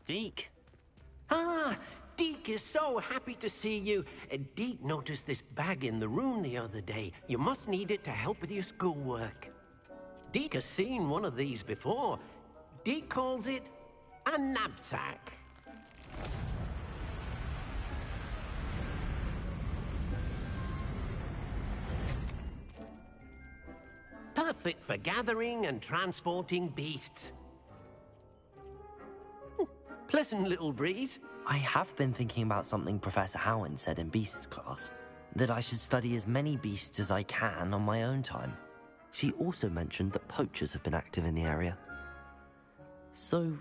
Speaker 1: Deke.
Speaker 17: Ah, Deke is so happy to see you. Deke noticed this bag in the room the other day. You must need it to help with your schoolwork. Deke has seen one of these before. Deke calls it a knapsack. Perfect for gathering and transporting beasts. Pleasant little breeze.
Speaker 1: I have been thinking about something Professor Howard said in Beasts class, that I should study as many beasts as I can on my own time. She also mentioned that poachers have been active in the area. So,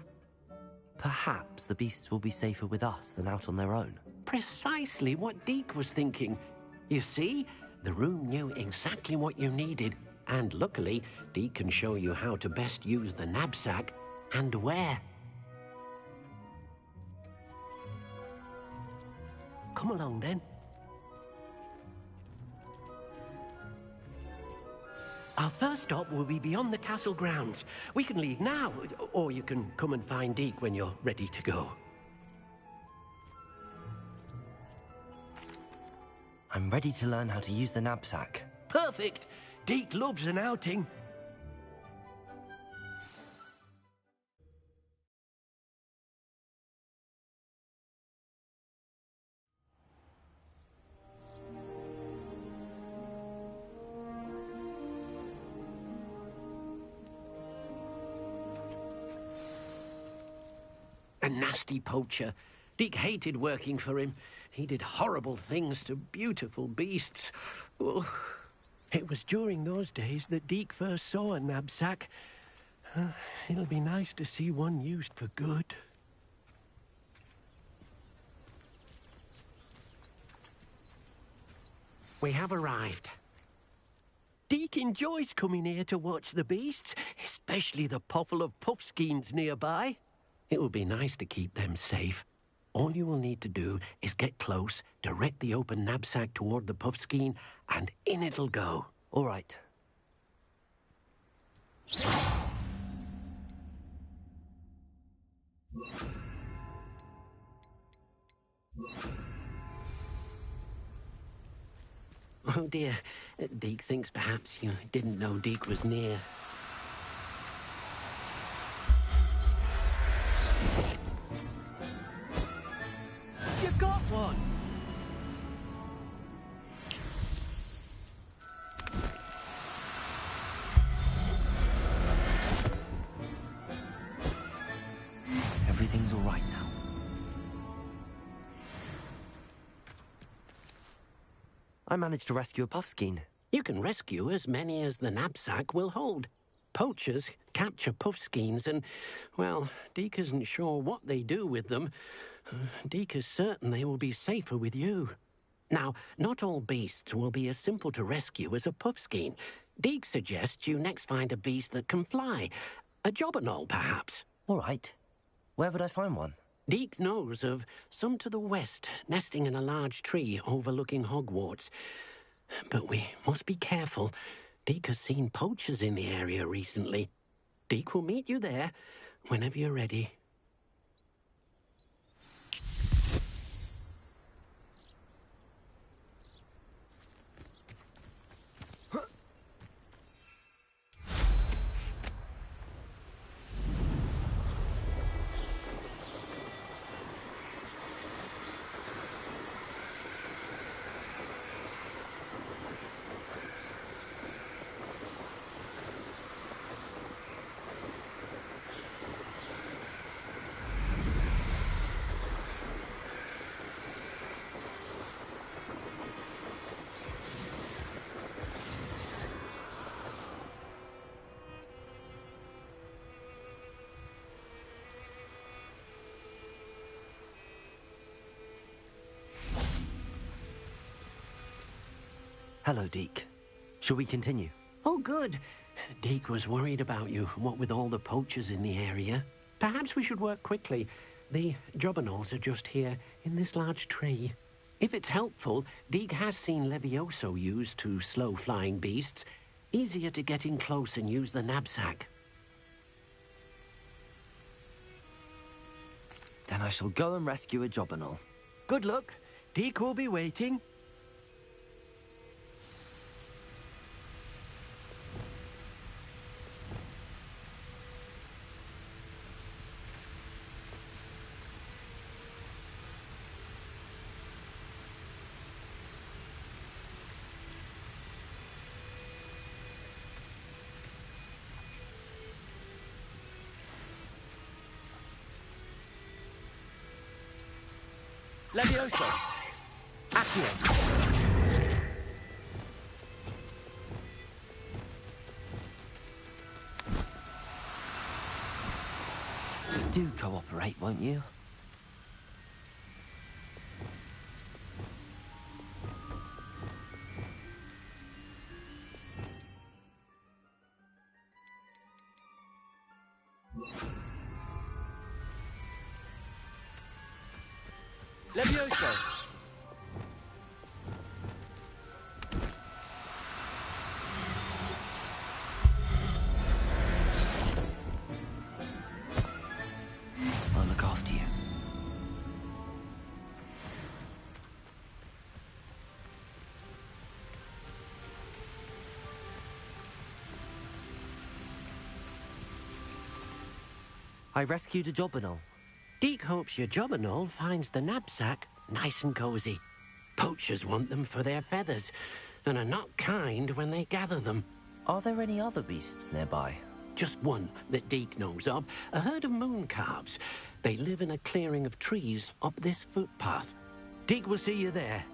Speaker 1: perhaps the beasts will be safer with us than out on their own.
Speaker 17: Precisely what Deke was thinking. You see, the room knew exactly what you needed, and luckily, Deke can show you how to best use the knapsack and where. Come along, then. Our first stop will be beyond the castle grounds. We can leave now, or you can come and find Deke when you're ready to go.
Speaker 1: I'm ready to learn how to use the knapsack.
Speaker 17: Perfect! Deke loves an outing. A nasty poacher. Deke hated working for him. He did horrible things to beautiful beasts. Oh. It was during those days that Deke first saw a knapsack. It'll be nice to see one used for good. We have arrived. Deke enjoys coming here to watch the beasts, especially the puffle of puffskeins nearby. It will be nice to keep them safe. All you will need to do is get close, direct the open knapsack toward the puffskein, and in it'll go.
Speaker 1: All right.
Speaker 17: Oh dear. Deke thinks perhaps you didn't know Deke was near. You got one!
Speaker 1: Everything's all right now. I managed to rescue a puffskein.
Speaker 17: You can rescue as many as the knapsack will hold. Poachers capture puffskeins and, well, Deke isn't sure what they do with them. Deke is certain they will be safer with you. Now, not all beasts will be as simple to rescue as a puffskein. Deke suggests you next find a beast that can fly. A jobberknoll, perhaps.
Speaker 1: All right. Where would I find one?
Speaker 17: Deke knows of some to the west, nesting in a large tree overlooking Hogwarts. But we must be careful. Deke has seen poachers in the area recently. Deke will meet you there whenever you're ready.
Speaker 1: Hello, Deke. Shall we continue?
Speaker 17: Oh, good. Deke was worried about you, what with all the poachers in the area. Perhaps we should work quickly. The jobberknolls are just here, in this large tree. If it's helpful, Deke has seen Levioso used to slow flying beasts. Easier to get in close and use the knapsack.
Speaker 1: Then I shall go and rescue a Jobberknoll.
Speaker 17: Good luck. Deke will be waiting.
Speaker 1: Levioso! Accio! Do cooperate, won't you? Levioso! I'll look after you. I rescued a Jobberknoll.
Speaker 17: Deke hopes your Jobberknoll finds the knapsack nice and cozy. Poachers want them for their feathers, and are not kind when they gather them.
Speaker 1: Are there any other beasts nearby?
Speaker 17: Just one that Deke knows of, a herd of moon calves. They live in a clearing of trees up this footpath. Deke will see you there.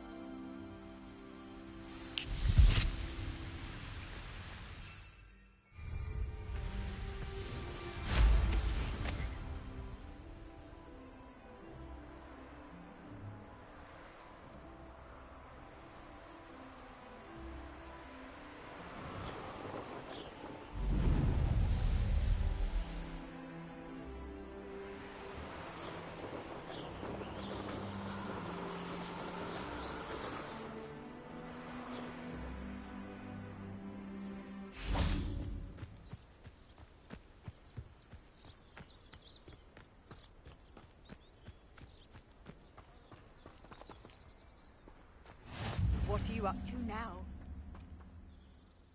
Speaker 2: What are you up to now?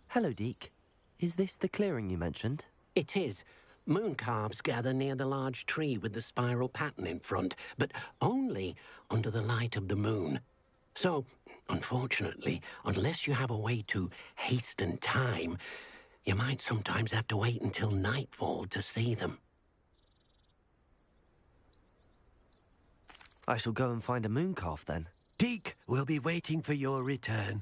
Speaker 1: Hello, Deke. Is this the clearing you mentioned?
Speaker 17: It is. Moon calves gather near the large tree with the spiral pattern in front, but only under the light of the moon. So, unfortunately, unless you have a way to hasten time, you might sometimes have to wait until nightfall to see them.
Speaker 1: I shall go and find a moon calf then.
Speaker 17: Deke will be waiting for your return.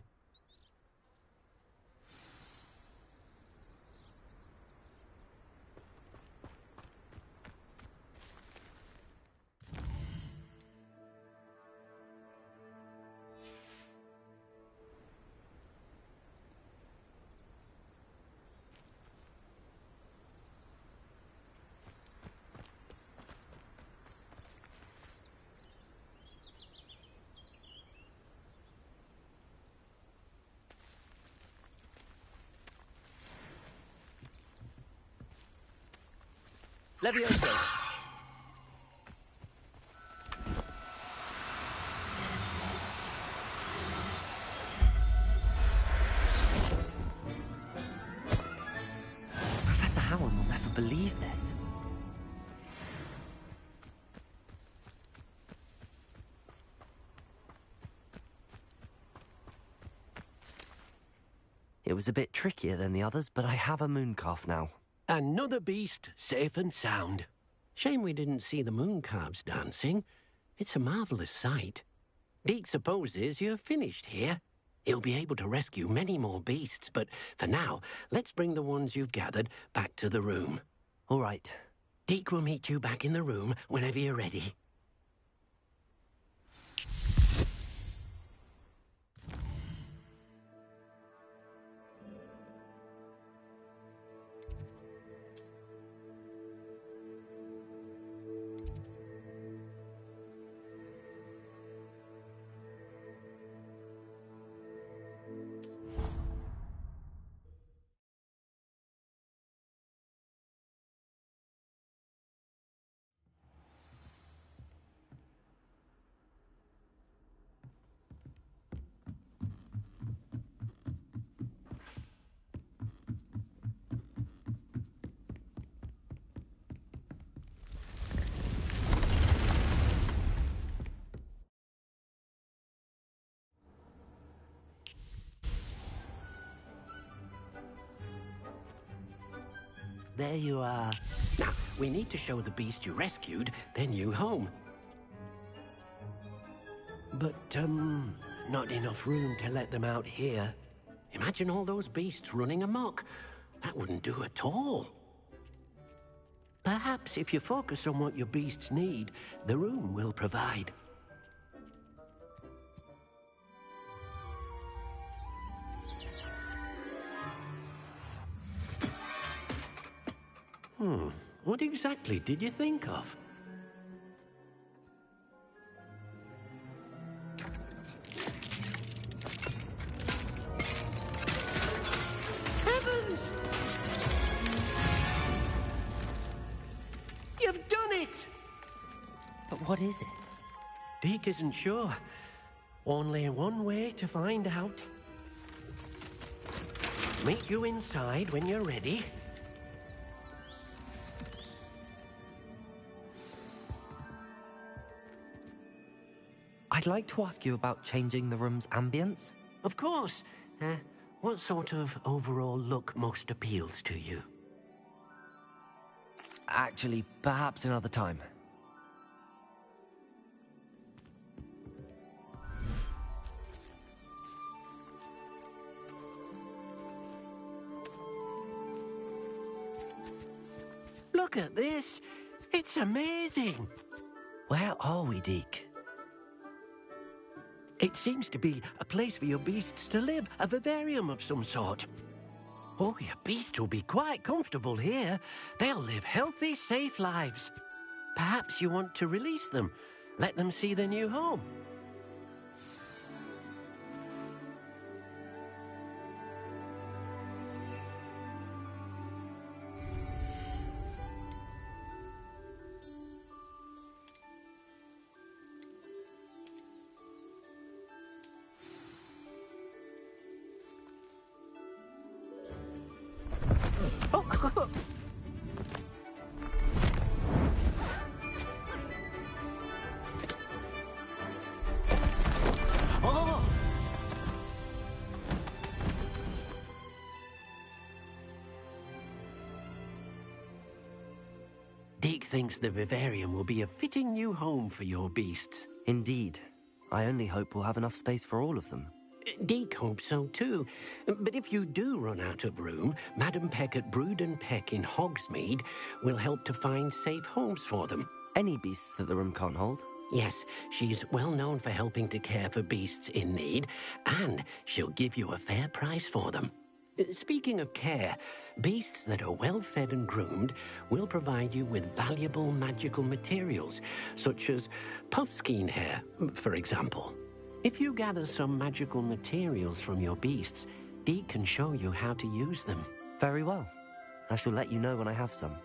Speaker 1: Levioso! Professor Howard will never believe this. It was a bit trickier than the others, but I have a moon calf now.
Speaker 17: Another beast, safe and sound. Shame we didn't see the moon calves dancing. It's a marvellous sight. Deke supposes you're finished here. He'll be able to rescue many more beasts, but for now, let's bring the ones you've gathered back to the room.
Speaker 1: All right.
Speaker 17: Deke will meet you back in the room whenever you're ready. there you are. Now, we need to show the beast you rescued their new home. But, not enough room to let them out here. Imagine all those beasts running amok. That wouldn't do at all. Perhaps if you focus on what your beasts need, the room will provide. What exactly did you think of? Heavens! You've done it!
Speaker 1: But what is it?
Speaker 17: Deke isn't sure. Only one way to find out. Meet you inside when you're ready.
Speaker 1: I'd like to ask you about changing the room's ambience.
Speaker 17: Of course. What sort of overall look most appeals to you?
Speaker 1: Actually, perhaps another time.
Speaker 17: Look at this. It's amazing.
Speaker 1: Where are we, Deke?
Speaker 17: It seems to be a place for your beasts to live, a vivarium of some sort. Oh, your beasts will be quite comfortable here. They'll live healthy, safe lives. Perhaps you want to release them, let them see their new home. Deke thinks the vivarium will be a fitting new home for your beasts.
Speaker 1: Indeed. I only hope we'll have enough space for all of them.
Speaker 17: Deke hopes so too. But if you do run out of room, Madam Peck at Brood and Peck in Hogsmeade will help to find safe homes for them.
Speaker 1: Any beasts that the room can't hold?
Speaker 17: Yes, she's well known for helping to care for beasts in need, and she'll give you a fair price for them. Speaking of care, beasts that are well fed and groomed will provide you with valuable magical materials, such as puffskein hair, for example. If you gather some magical materials from your beasts, Deke can show you how to use them.
Speaker 1: Very well. I shall let you know when I have some.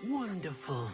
Speaker 17: Wonderful.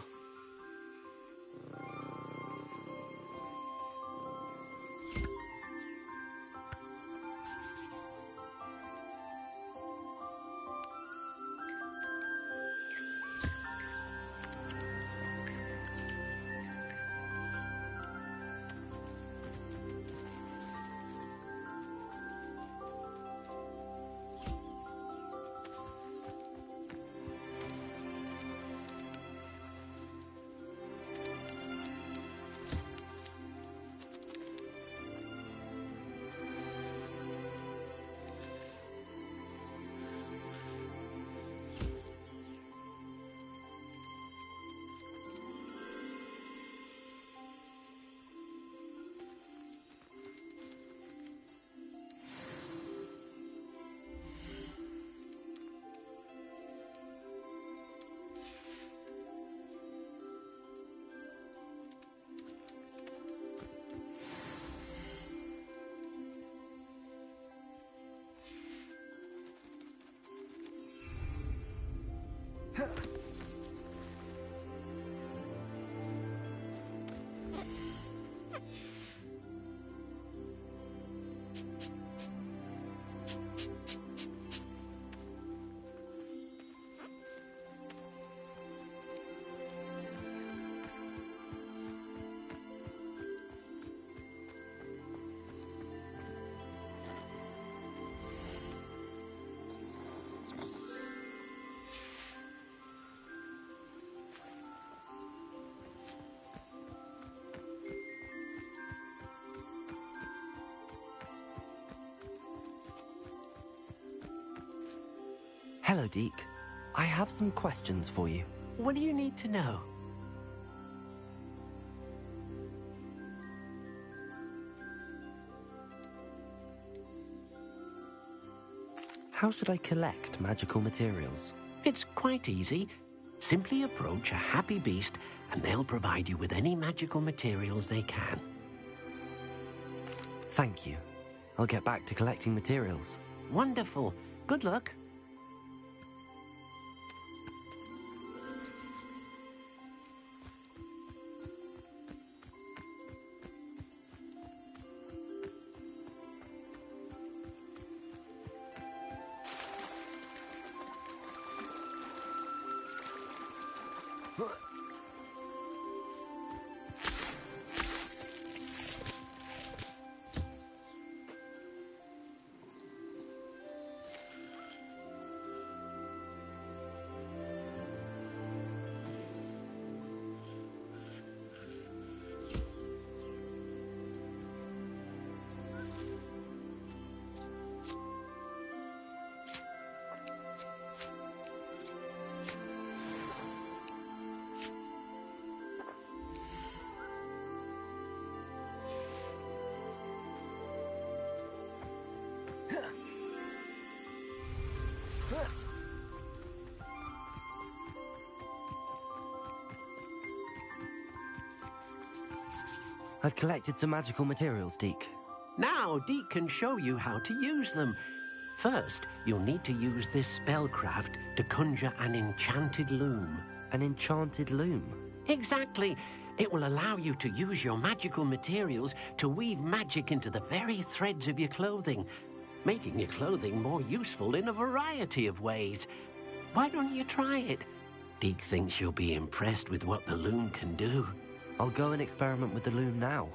Speaker 1: Hello, Deke. I have some questions for you.
Speaker 17: What do you need to know?
Speaker 1: How should I collect magical materials?
Speaker 17: It's quite easy. Simply approach a happy beast and they'll provide you with any magical materials they can.
Speaker 1: Thank you. I'll get back to collecting materials.
Speaker 17: Wonderful. Good luck.
Speaker 1: I've collected some magical materials, Deke.
Speaker 17: Now, Deke can show you how to use them. First, you'll need to use this spellcraft to conjure an enchanted loom.
Speaker 1: An enchanted loom?
Speaker 17: Exactly. It will allow you to use your magical materials to weave magic into the very threads of your clothing, making your clothing more useful in a variety of ways. Why don't you try it? Deke thinks you'll be impressed with what the loom can do.
Speaker 1: I'll go and experiment with the loom now.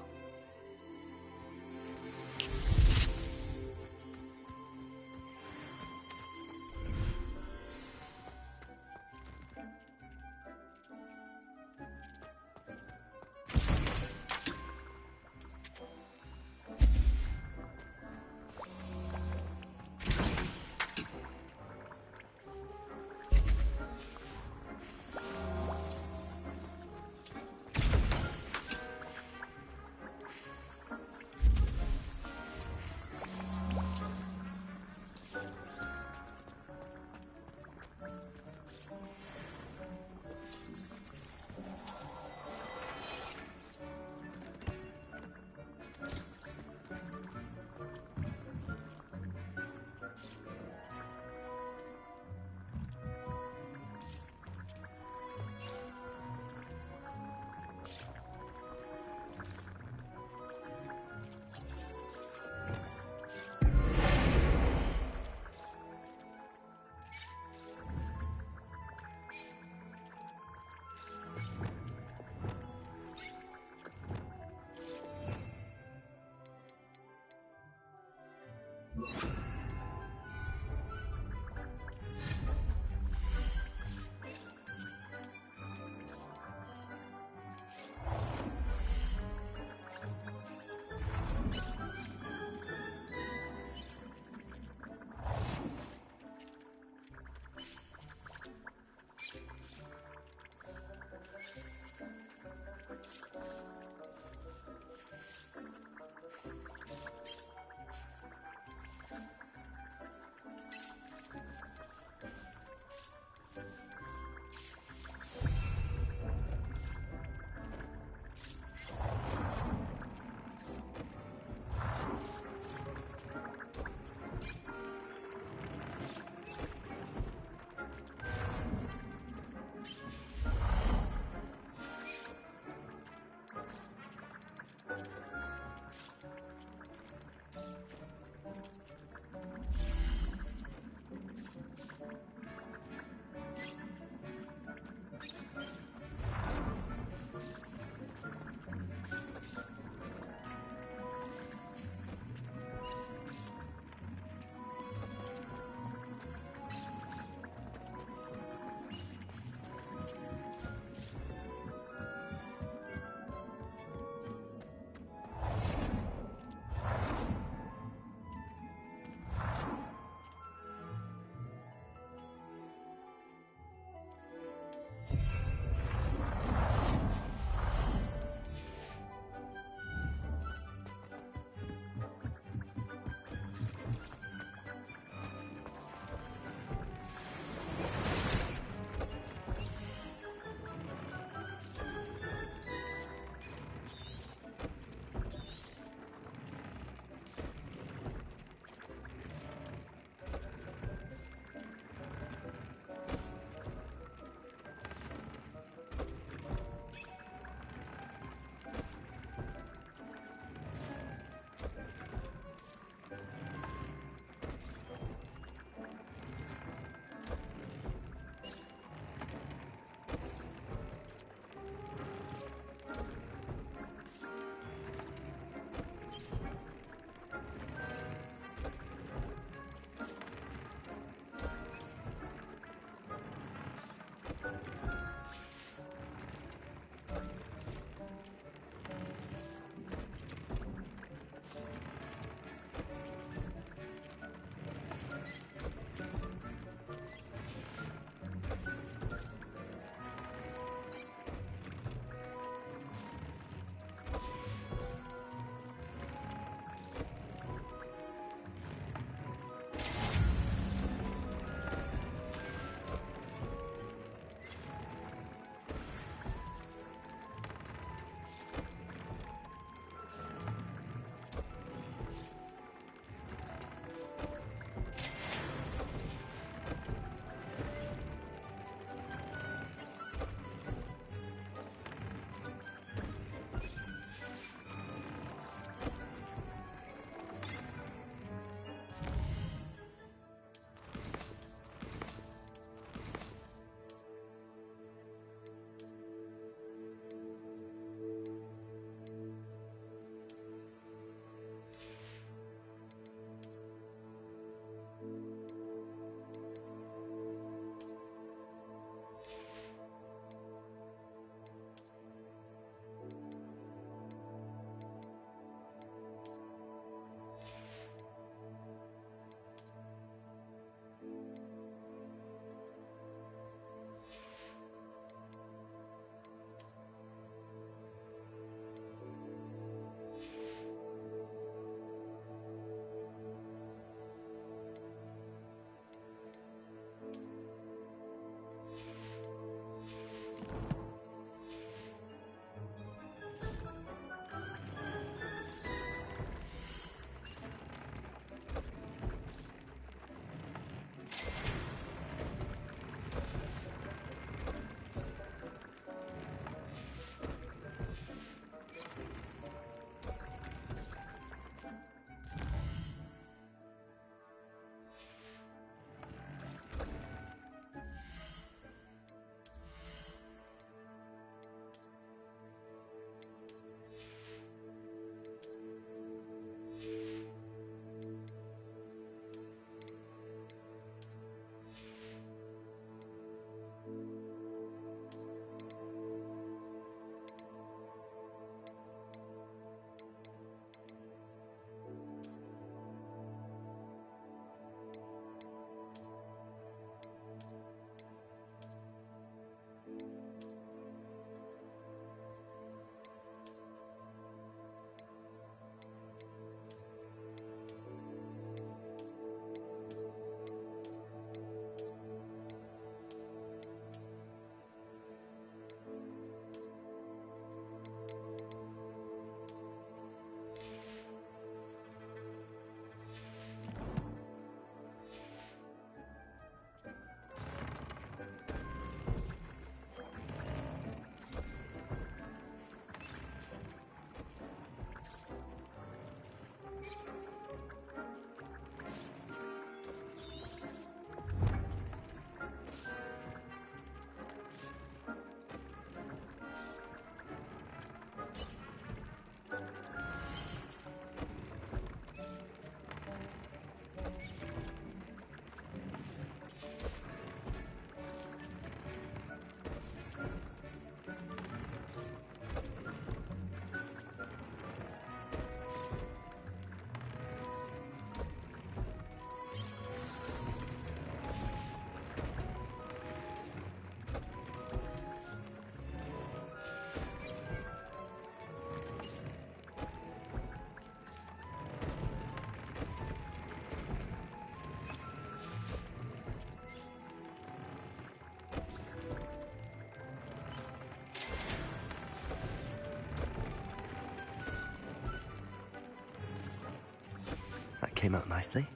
Speaker 1: came out nicely.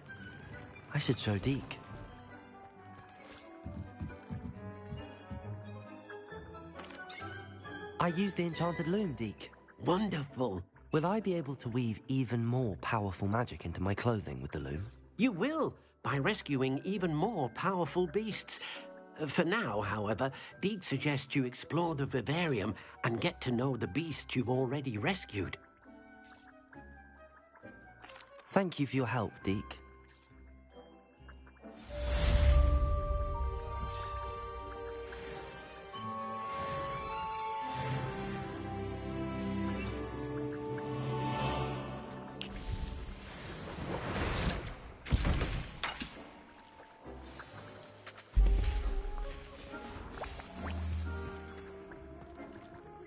Speaker 1: I should show Deke. I used the enchanted loom, Deke.
Speaker 17: Wonderful.
Speaker 1: Will I be able to weave even more powerful magic into my clothing with the loom?
Speaker 17: You will, by rescuing even more powerful beasts. For now, however, Deke suggests you explore the vivarium and get to know the beasts you've already rescued.
Speaker 1: Thank you for your help, Deke.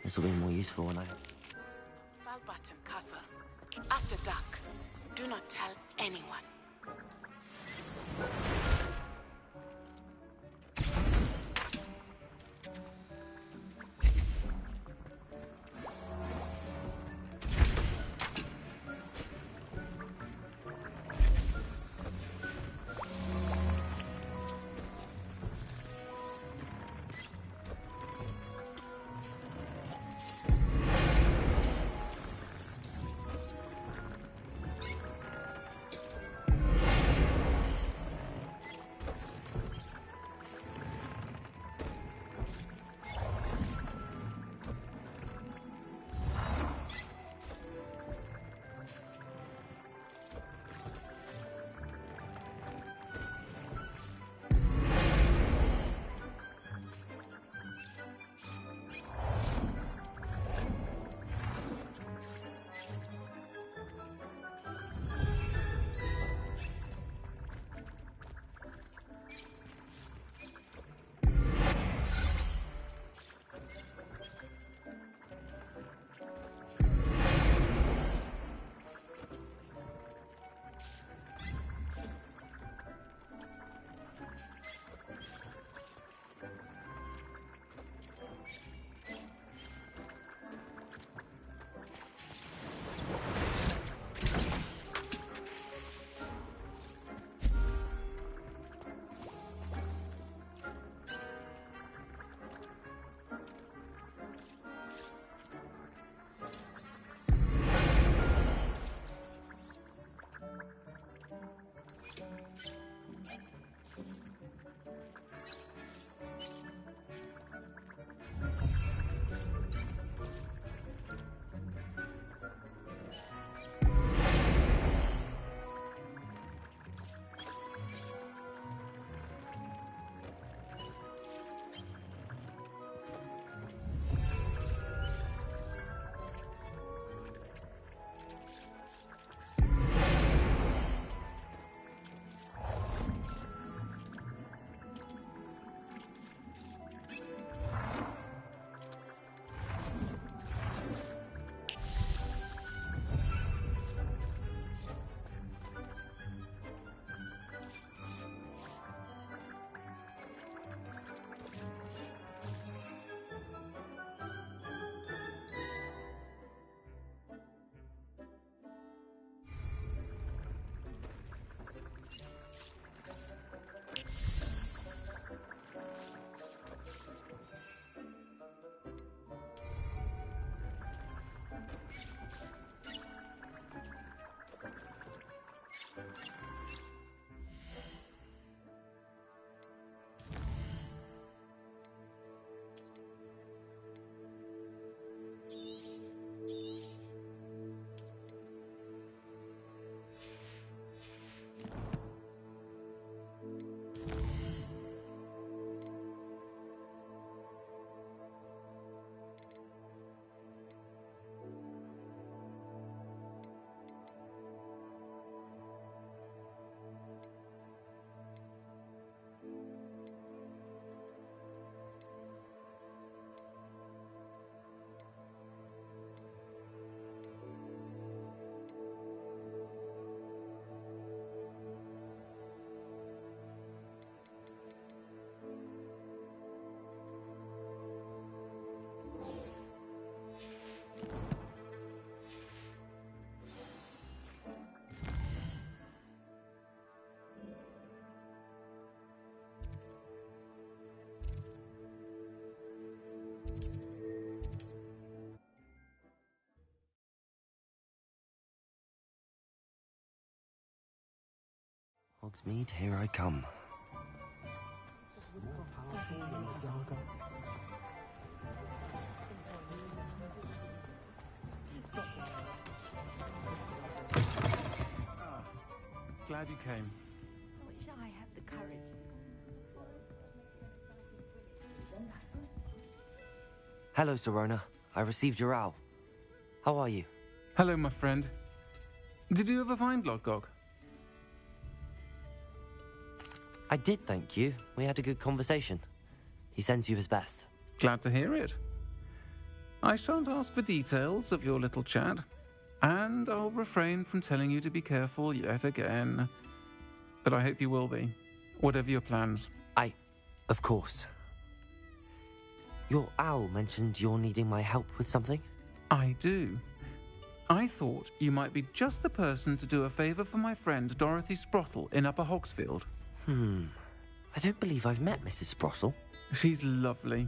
Speaker 1: This will be more useful when I...
Speaker 20: Valbutton Castle. After dark. Do not tell anyone.
Speaker 1: Hogsmeade, here I come.
Speaker 5: Glad you came.
Speaker 16: I wish I had the courage.
Speaker 1: Hello, Serona. I received your owl. How are you?
Speaker 5: Hello, my friend. Did you ever find Lodgok?
Speaker 1: I did, thank you. We had a good conversation. He sends you his best.
Speaker 5: Glad to hear it. I shan't ask for details of your little chat, and I'll refrain from telling you to be careful yet again. But I hope you will be, whatever your plans.
Speaker 1: Of course. Your owl mentioned you're needing my help with something?
Speaker 5: I do. I thought you might be just the person to do a favour for my friend Dorothy Sprottle in Upper Hogsfield.
Speaker 1: I don't believe I've met Mrs. Sprottle.
Speaker 5: She's lovely.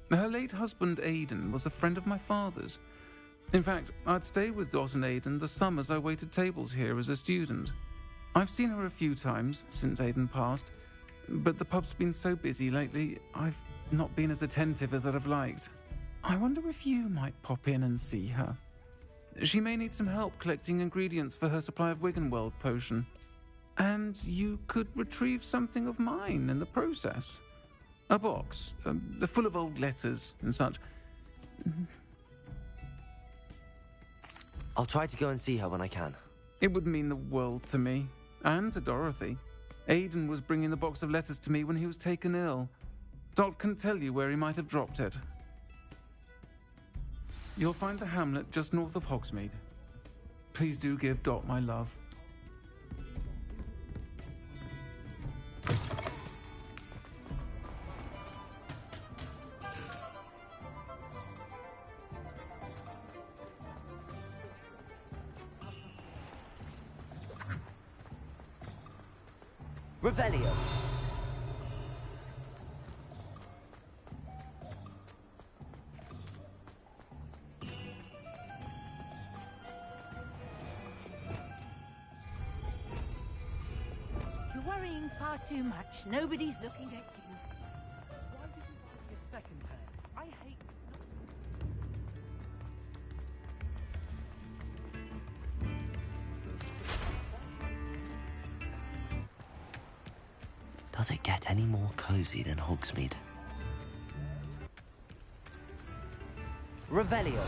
Speaker 5: Her late husband Aidan was a friend of my father's. In fact, I'd stayed with Dot and Aidan the summers I waited tables here as a student. I've seen her a few times since Aidan passed, but the pub's been so busy lately, I've not been as attentive as I'd have liked. I wonder if you might pop in and see her. She may need some help collecting ingredients for her supply of Wiggenweld potion. And you could retrieve something of mine in the process. A box, full of old letters and such.
Speaker 1: I'll try to go and see her when I can.
Speaker 5: It would mean the world to me, and to Dorothy. Aidan was bringing the box of letters to me when he was taken ill. Dot can tell you where he might have dropped it. You'll find the hamlet just north of Hogsmeade. Please do give Dot my love.
Speaker 1: Revelio.
Speaker 19: You're worrying far too much. Nobody's looking at you.
Speaker 4: Why did you buy me a second pair? I hate...
Speaker 1: Does it get any more cozy than Hogsmeade? Revelio.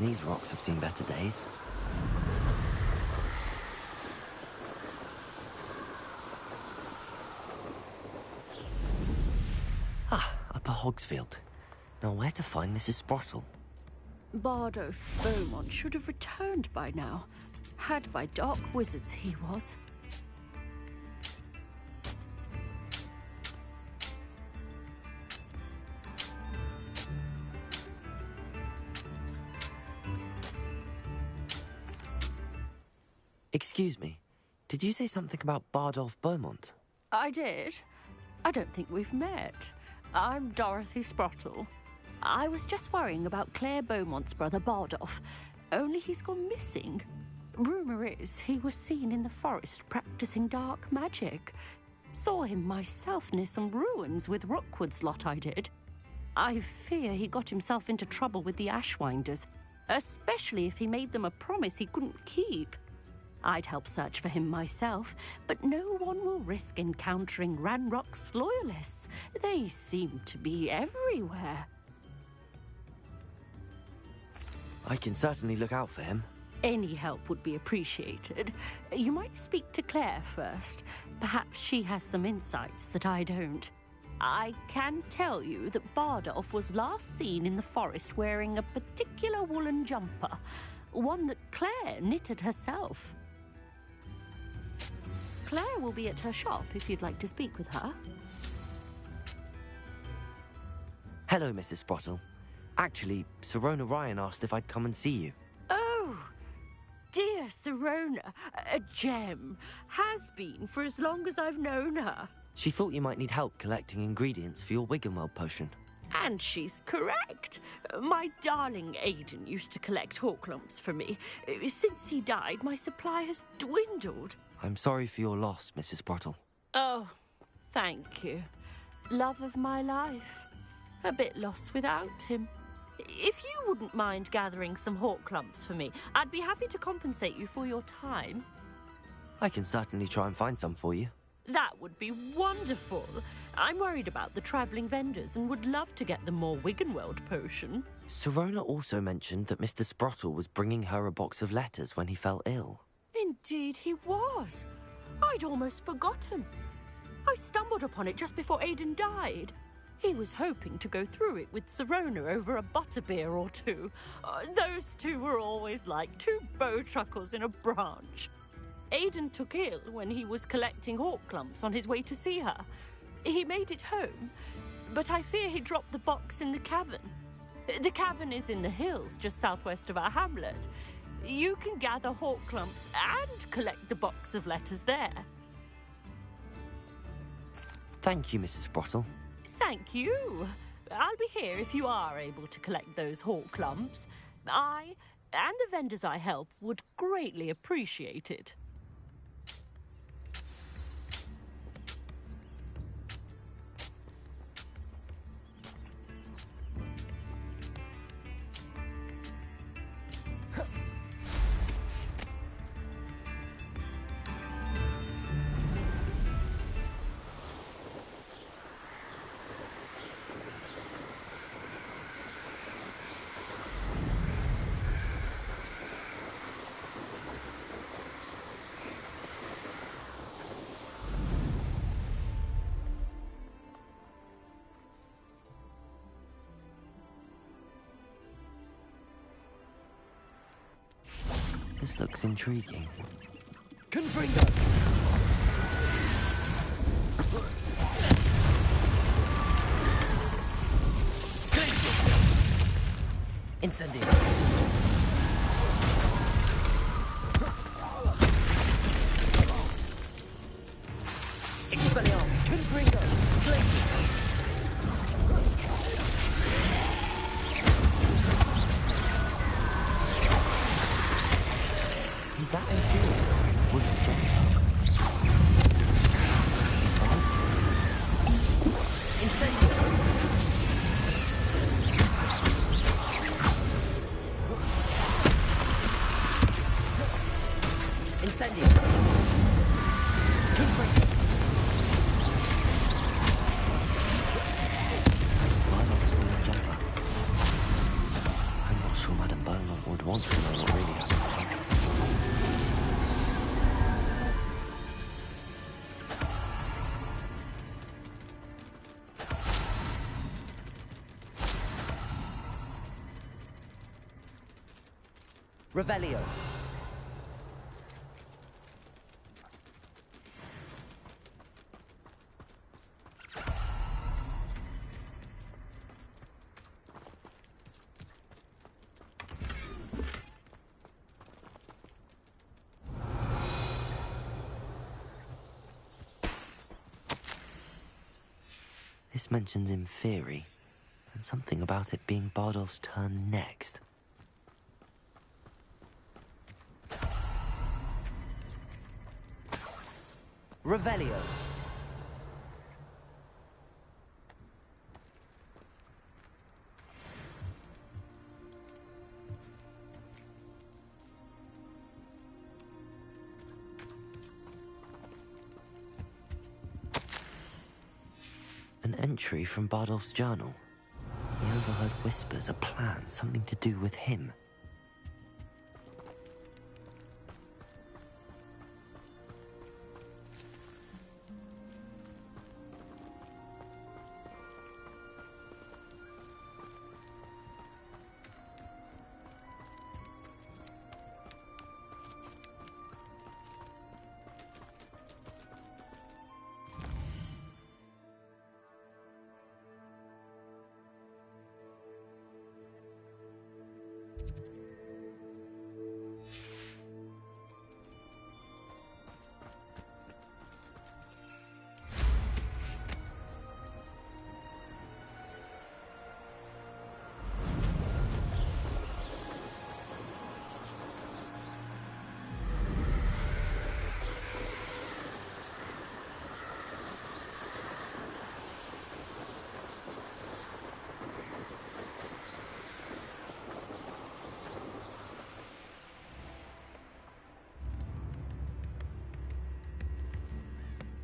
Speaker 1: These rocks have seen better days. Upper Hogsfield. Now where to find Mrs. Sprottle?
Speaker 21: Bardolph Beaumont should have returned by now. Had by dark wizards he was.
Speaker 1: Excuse me, did you say something about Bardolph Beaumont?
Speaker 21: I did. I don't think we've met. I'm Dorothy Sprottle. I was just worrying about Claire Beaumont's brother Bardolph, only he's gone missing. Rumour is he was seen in the forest practicing dark magic. Saw him myself near some ruins with Rookwood's lot I did. I fear he got himself into trouble with the Ashwinders, especially if he made them a promise he couldn't keep. I'd help search for him myself, but no one will risk encountering Ranrock's loyalists. They seem to be everywhere.
Speaker 1: I can certainly look out for him.
Speaker 21: Any help would be appreciated. You might speak to Claire first. Perhaps she has some insights that I don't. I can tell you that Bardolph was last seen in the forest wearing a particular woolen jumper, one that Claire knitted herself. Claire will be at her shop if you'd like to speak with her.
Speaker 1: Hello, Mrs. Sprottle. Actually, Sirona Ryan asked if I'd come and see you.
Speaker 21: Oh, dear Sirona, a gem. Has been for as long as I've known her.
Speaker 1: She thought you might need help collecting ingredients for your Wiggenweld potion.
Speaker 21: And she's correct. My darling Aidan used to collect hawk lumps for me. Since he died, my supply has dwindled.
Speaker 1: I'm sorry for your loss, Mrs. Sprottle.
Speaker 21: Oh, thank you. Love of my life. A bit lost without him. If you wouldn't mind gathering some hawk lumps for me, I'd be happy to compensate you for your time.
Speaker 1: I can certainly try and find some for you.
Speaker 21: That would be wonderful. I'm worried about the travelling vendors and would love to get them more Wiggenweld potion.
Speaker 1: Sirona also mentioned that Mr. Sprottle was bringing her a box of letters when he fell ill.
Speaker 21: Indeed he was. I'd almost forgotten. I stumbled upon it just before Aidan died. He was hoping to go through it with Sirona over a butterbeer or two. Those two were always like two bowtruckles in a branch. Aidan took ill when he was collecting hawk lumps on his way to see her. He made it home, but I fear he dropped the box in the cavern. The cavern is in the hills just southwest of our hamlet. You can gather hawk lumps and collect the box of letters there.
Speaker 1: Thank you, Mrs. Sprottle.
Speaker 21: Thank you. I'll be here if you are able to collect those hawk lumps. I and the vendors I help would greatly appreciate it.
Speaker 1: This looks intriguing.
Speaker 15: Confringo!
Speaker 1: Incendio! Expelliarmus!
Speaker 15: Confringo!
Speaker 1: Glacius! Is that infuriates me? Wooden jumper? Incendio! Incendio! Confringo! Bardolph's wooden jumper. I'm not sure Madame Beaumont would want to know what really happened to him. Revelio. This mentions Inferi, and something about it being Bardolph's turn next. Revelio. An entry from Bardolph's journal. He overheard whispers, a plan, something to do with him.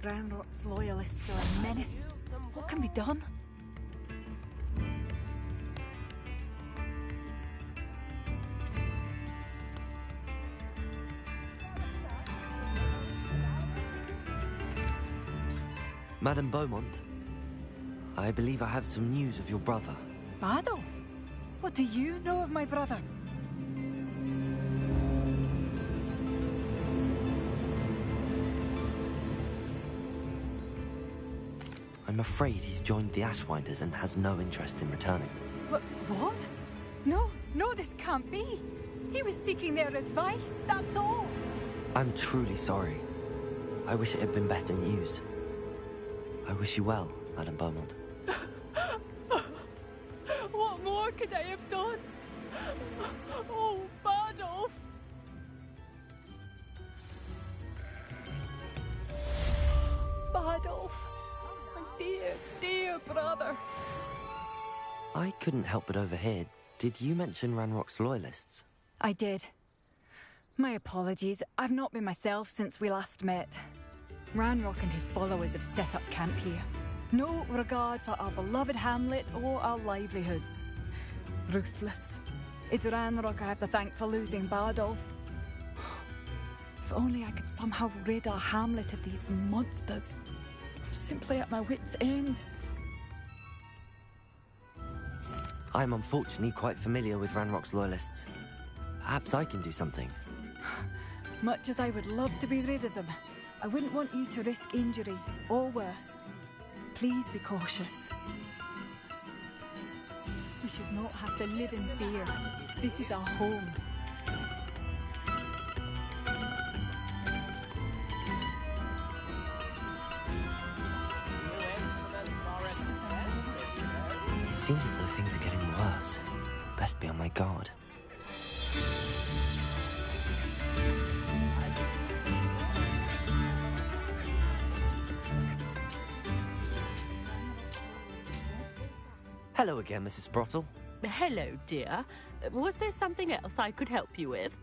Speaker 3: Ranrock's loyalists are a menace. What can be done?
Speaker 1: Madame Beaumont, I believe I have some news of your brother.
Speaker 3: Adolf? What do you know of my brother?
Speaker 1: I'm afraid he's joined the Ashwinders and has no interest in returning.
Speaker 3: What? No, this can't be. He was seeking their advice, that's all.
Speaker 1: I'm truly sorry. I wish it had been better news. I wish you well, Madame Beaumont.
Speaker 3: What more could I have done? Oh, Adolf! Adolf! My dear, dear brother.
Speaker 1: I couldn't help but overhear. Did you mention Ranrock's loyalists?
Speaker 3: I did. My apologies. I've not been myself since we last met. Ranrock and his followers have set up camp here. No regard for our beloved hamlet or our livelihoods. Ruthless. It's Ranrock I have to thank for losing Bardolph. If only I could somehow rid our hamlet of these monsters. I'm simply at my wit's end.
Speaker 1: I'm unfortunately quite familiar with Ranrock's loyalists. Perhaps I can do something.
Speaker 3: Much as I would love to be rid of them, I wouldn't want you to risk injury, or worse. Please be cautious. We should not have to live in fear. This is our home.
Speaker 1: It seems as though things are getting worse. Best be on my guard. Hello again, Mrs. Sprottle.
Speaker 21: Hello, dear. Was there something else I could help you with?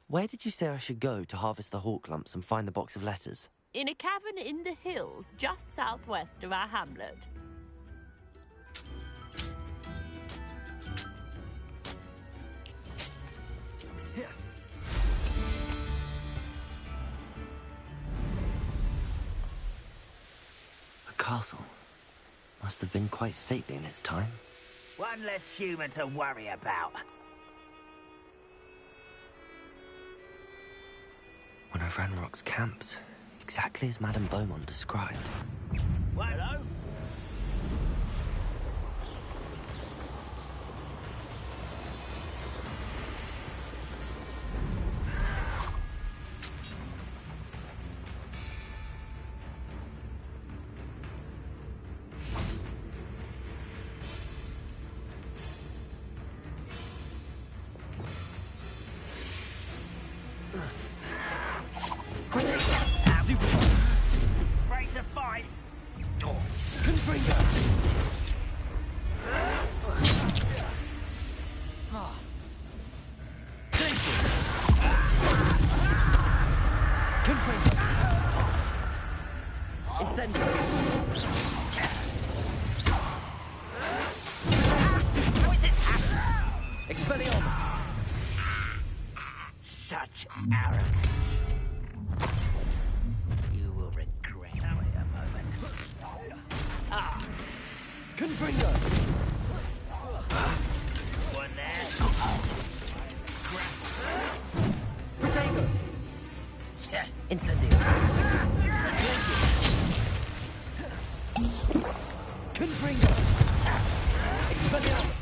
Speaker 1: Where did you say I should go to harvest the hawk lumps and find the box of letters?
Speaker 21: In a cavern in the hills, just southwest of our hamlet.
Speaker 1: A castle. Must have been quite stately in its time.
Speaker 19: One less human to worry about.
Speaker 1: One of Ranrock's camps, exactly as Madame Beaumont described.
Speaker 19: What? Hello? Ready to fight?
Speaker 1: Expelliarmus!
Speaker 19: Such arrogance. You will regret it in a moment.
Speaker 1: Confringo!
Speaker 19: One there.
Speaker 1: Protego!
Speaker 19: Yeah.
Speaker 1: Incendio! Confringo! Expelliarmus!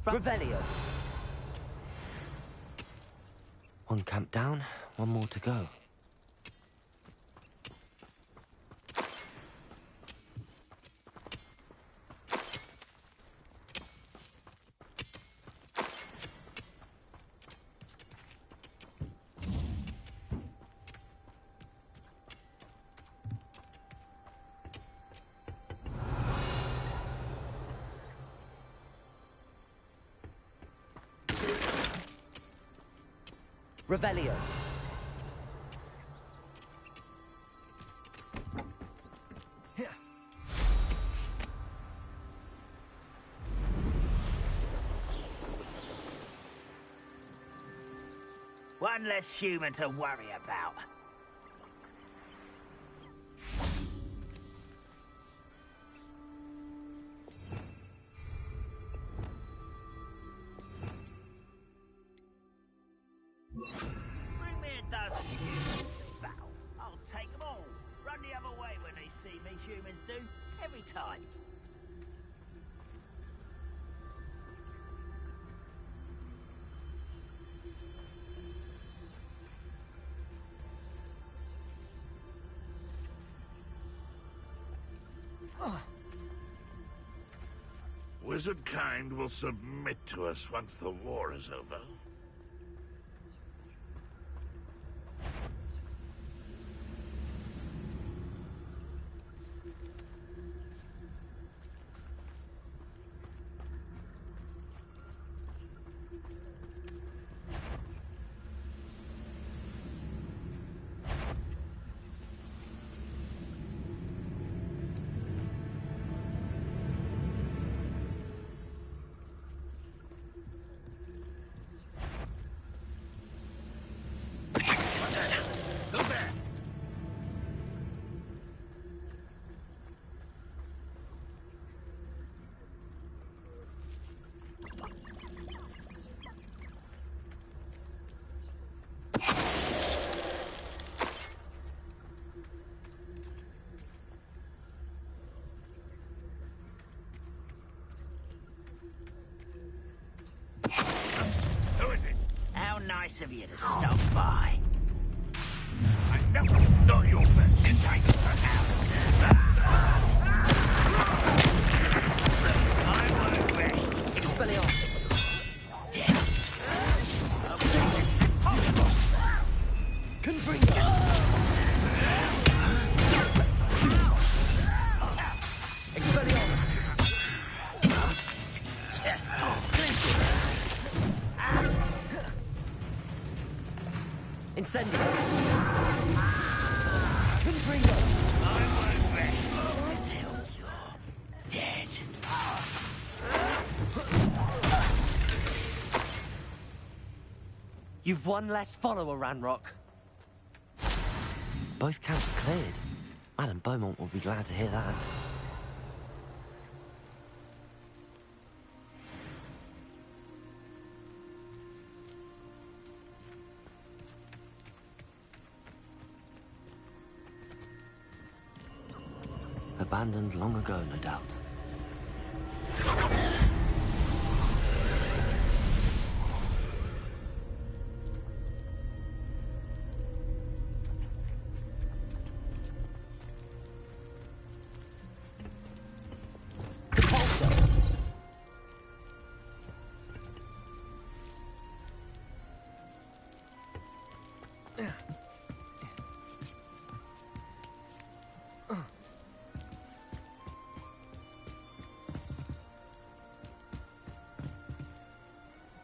Speaker 1: Revelio. One camp down, one more to go. Revelio.
Speaker 19: One less human to worry about. Bring me a dozen humans to battle. I'll take them all. Run the other way when they see me, humans do. Every time.
Speaker 11: Wizard kind will submit to us once the war is over. Nice of you to stop by. I know not your best.
Speaker 19: It's like I won't rest.
Speaker 1: Expelliarmus.
Speaker 19: Dead.
Speaker 1: Confringo. Expelliarmus. Incendio. Confringo.
Speaker 19: I won't rest until you're dead.
Speaker 1: You've one less follower, Ranrock. Both camps cleared. Madame Beaumont will be glad to hear that. Abandoned long ago, no doubt.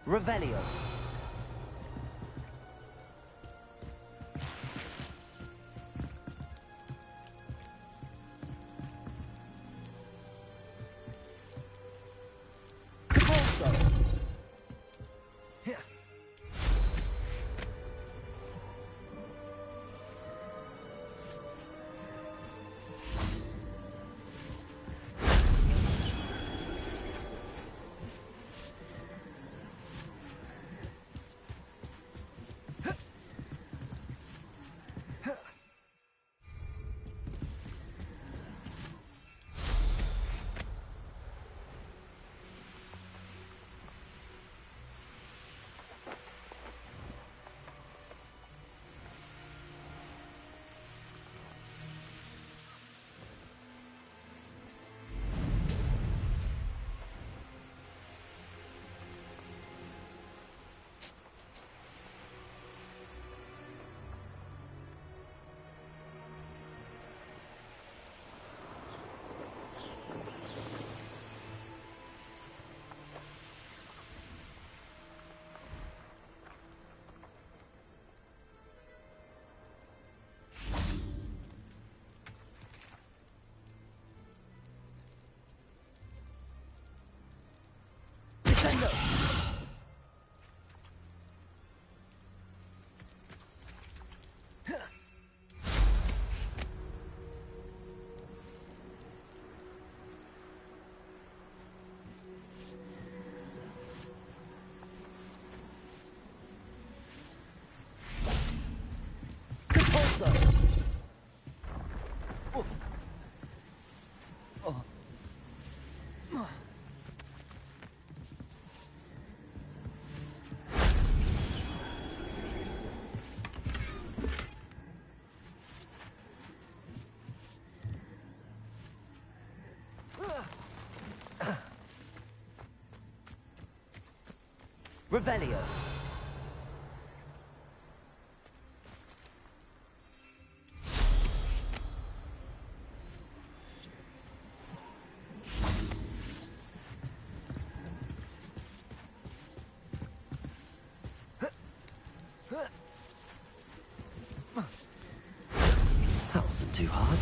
Speaker 1: Revelio. Revelio. That wasn't too hard.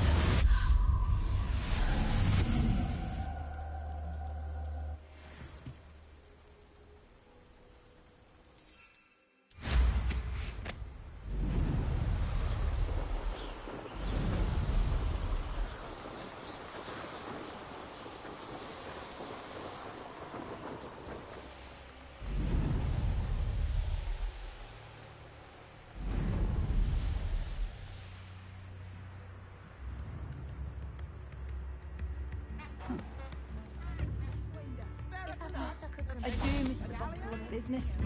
Speaker 3: I do miss the bustle of business.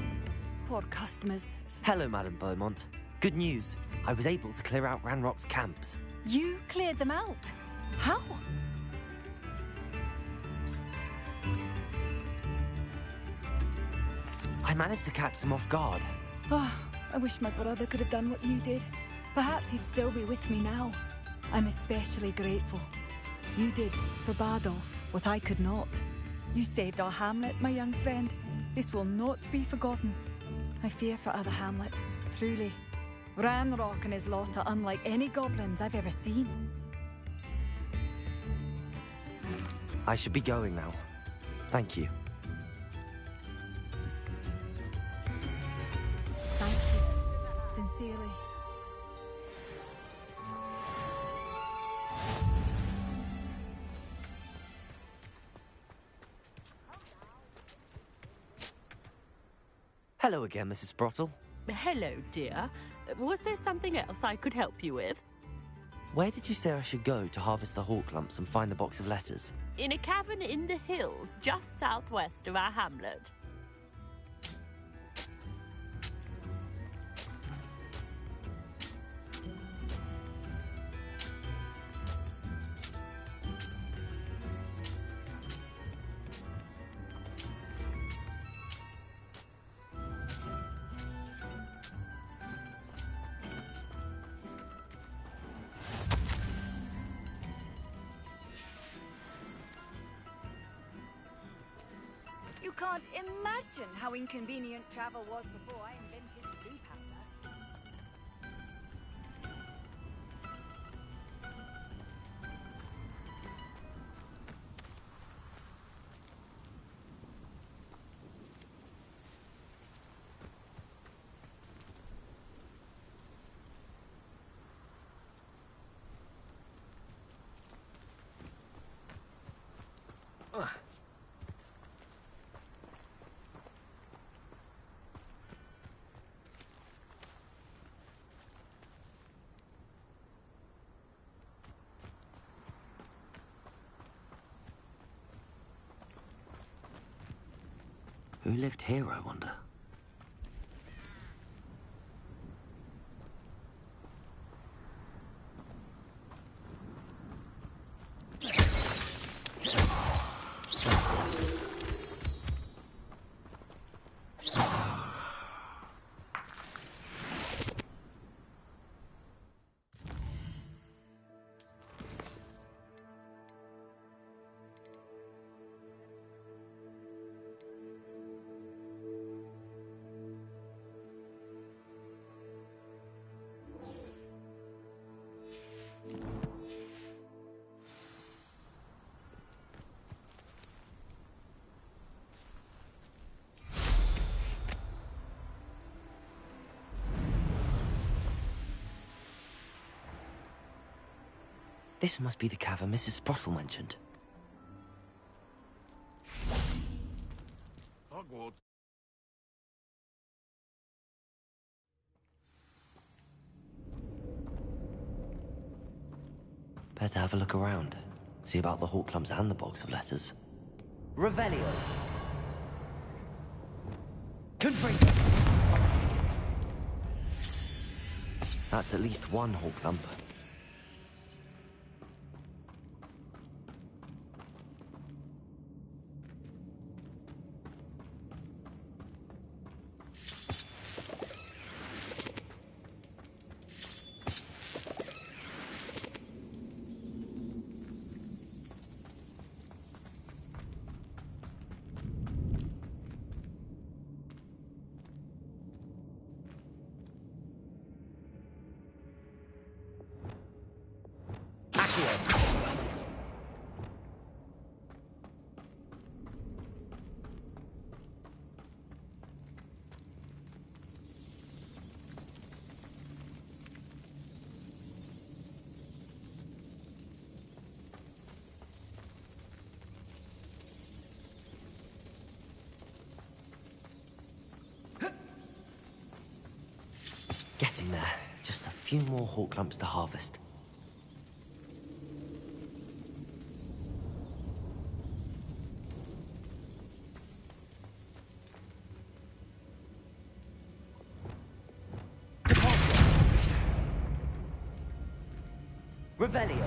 Speaker 3: Poor customers.
Speaker 1: Hello, Madam Beaumont. Good news. I was able to clear out Ranrock's camps.
Speaker 3: You cleared them out? How?
Speaker 1: I managed to catch them off guard.
Speaker 3: Oh, I wish my brother could have done what you did. Perhaps he'd still be with me now. I'm especially grateful. You did, for Bardolph, what I could not. You saved our hamlet, my young friend. This will not be forgotten. I fear for other hamlets, truly. Ranrock and his lot are unlike any goblins I've ever seen.
Speaker 1: I should be going now. Thank you.
Speaker 3: Thank you. Sincerely.
Speaker 1: Hello again, Mrs. Sprottle.
Speaker 21: Hello, dear. Was there something else I could help you with?
Speaker 1: Where did you say I should go to harvest the hawk lumps and find the box of letters?
Speaker 21: In a cavern in the hills, just southwest of our hamlet.
Speaker 3: You can't imagine how inconvenient travel was before I invented blue powder.
Speaker 1: Who lived here, I wonder? This must be the cavern Mrs. Sprottle mentioned.
Speaker 11: Hogwarts.
Speaker 1: Better have a look around. See about the hawk lumps and the box of letters. Revelio. Confringo. That's at least one hawk lump. getting there. Just a few more hawk lumps to harvest. Revelio.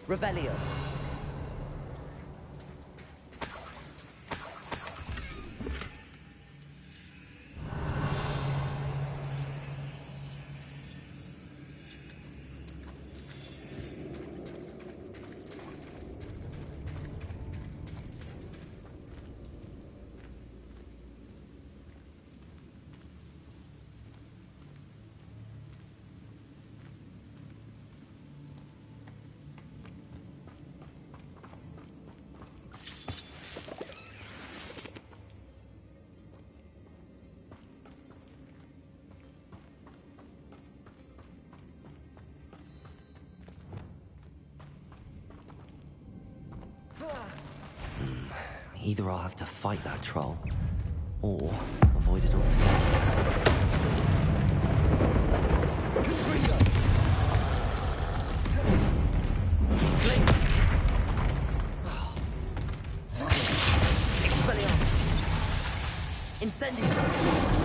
Speaker 1: Revelio. Either I'll have to fight that troll, or avoid it altogether. Expelliarmus! Incendio!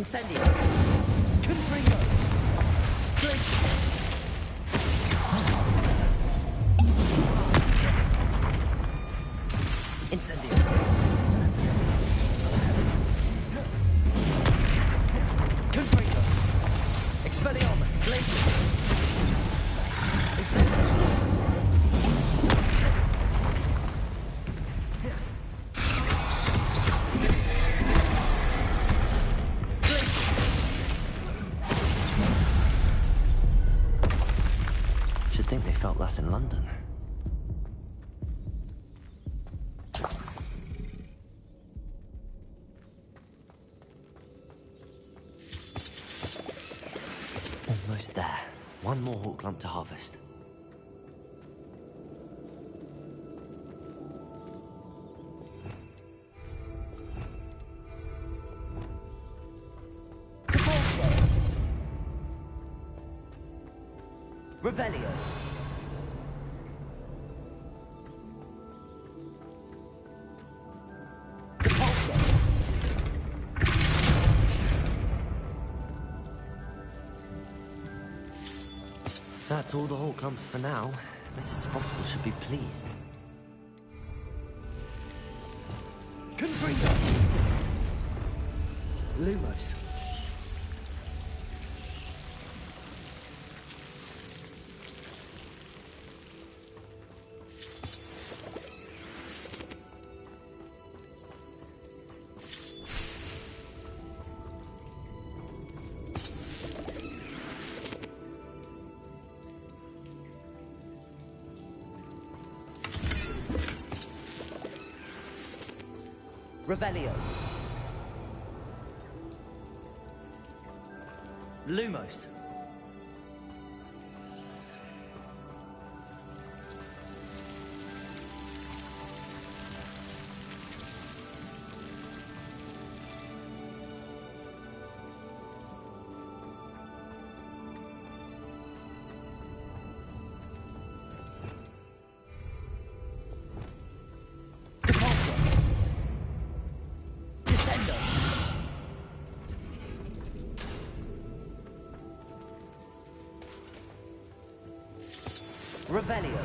Speaker 1: Incendio. Confringo. Incendio. Confringo. Expelliarmus. Glacius. Incendio. Think they felt that in London. Almost there. One more hawk lump to harvest. Revelio. That's all the hawk clumps for now. Mrs. Spottle should be pleased. Confringo! Lumos. Revelio. Lumos. Revelio.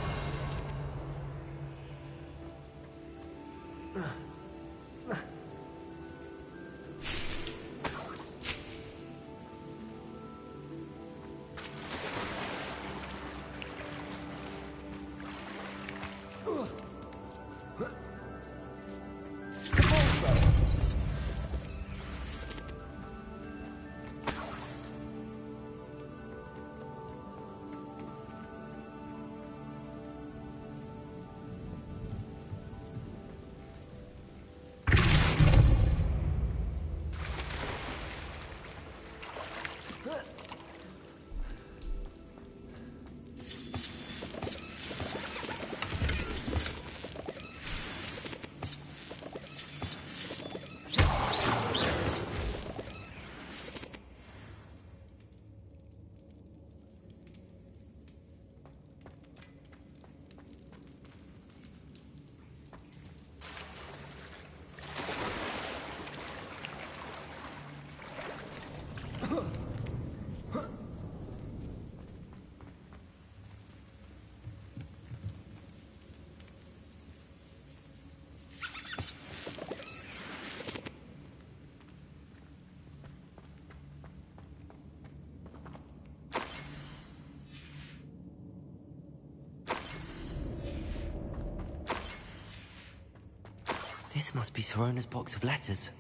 Speaker 1: This must be Sirona's box of letters.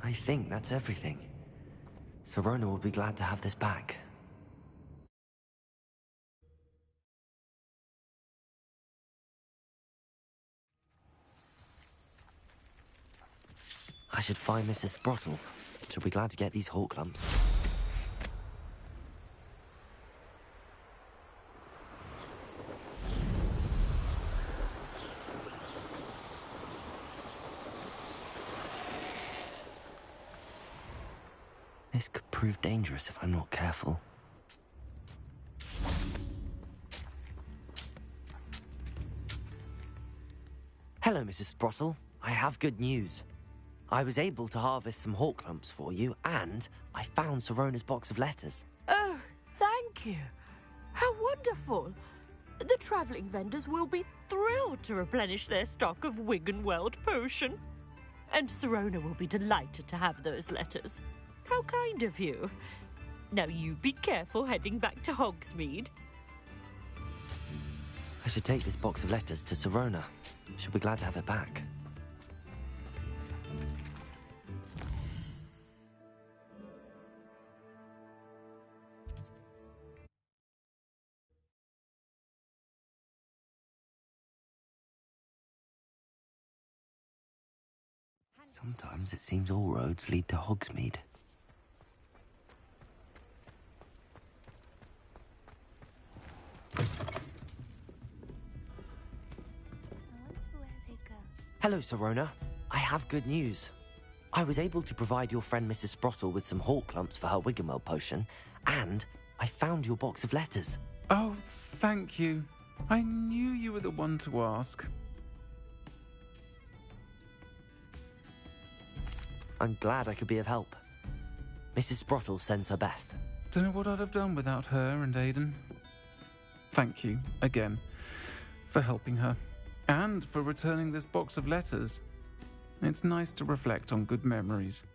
Speaker 1: I think that's everything. Sirona will be glad to have this back. I should find Mrs. Sprottle. She'll be glad to get these hawk lumps. This could prove dangerous if I'm not careful. Hello, Mrs. Sprottle. I have good news. I was able to harvest some hawk lumps for you, and I found Sirona's box of letters.
Speaker 21: Oh, thank you. How wonderful. The travelling vendors will be thrilled to replenish their stock of Wiggenweld potion. And Sirona will be delighted to have those letters. How kind of you. Now you be careful heading back to Hogsmeade.
Speaker 1: I should take this box of letters to Sirona. She'll be glad to have it back. Sometimes it seems all roads lead to Hogsmeade. Hello, Sirona. I have good news. I was able to provide your friend Mrs. Sprottle with some hawk lumps for her Wiggenweld potion, and I found your box of letters.
Speaker 5: Oh, thank you. I knew you were the one to ask.
Speaker 1: I'm glad I could be of help. Mrs. Sprottle sends her best.
Speaker 5: Don't know what I'd have done without her and Aidan. Thank you, again, for helping her. And for returning this box of letters. It's nice to reflect on good memories.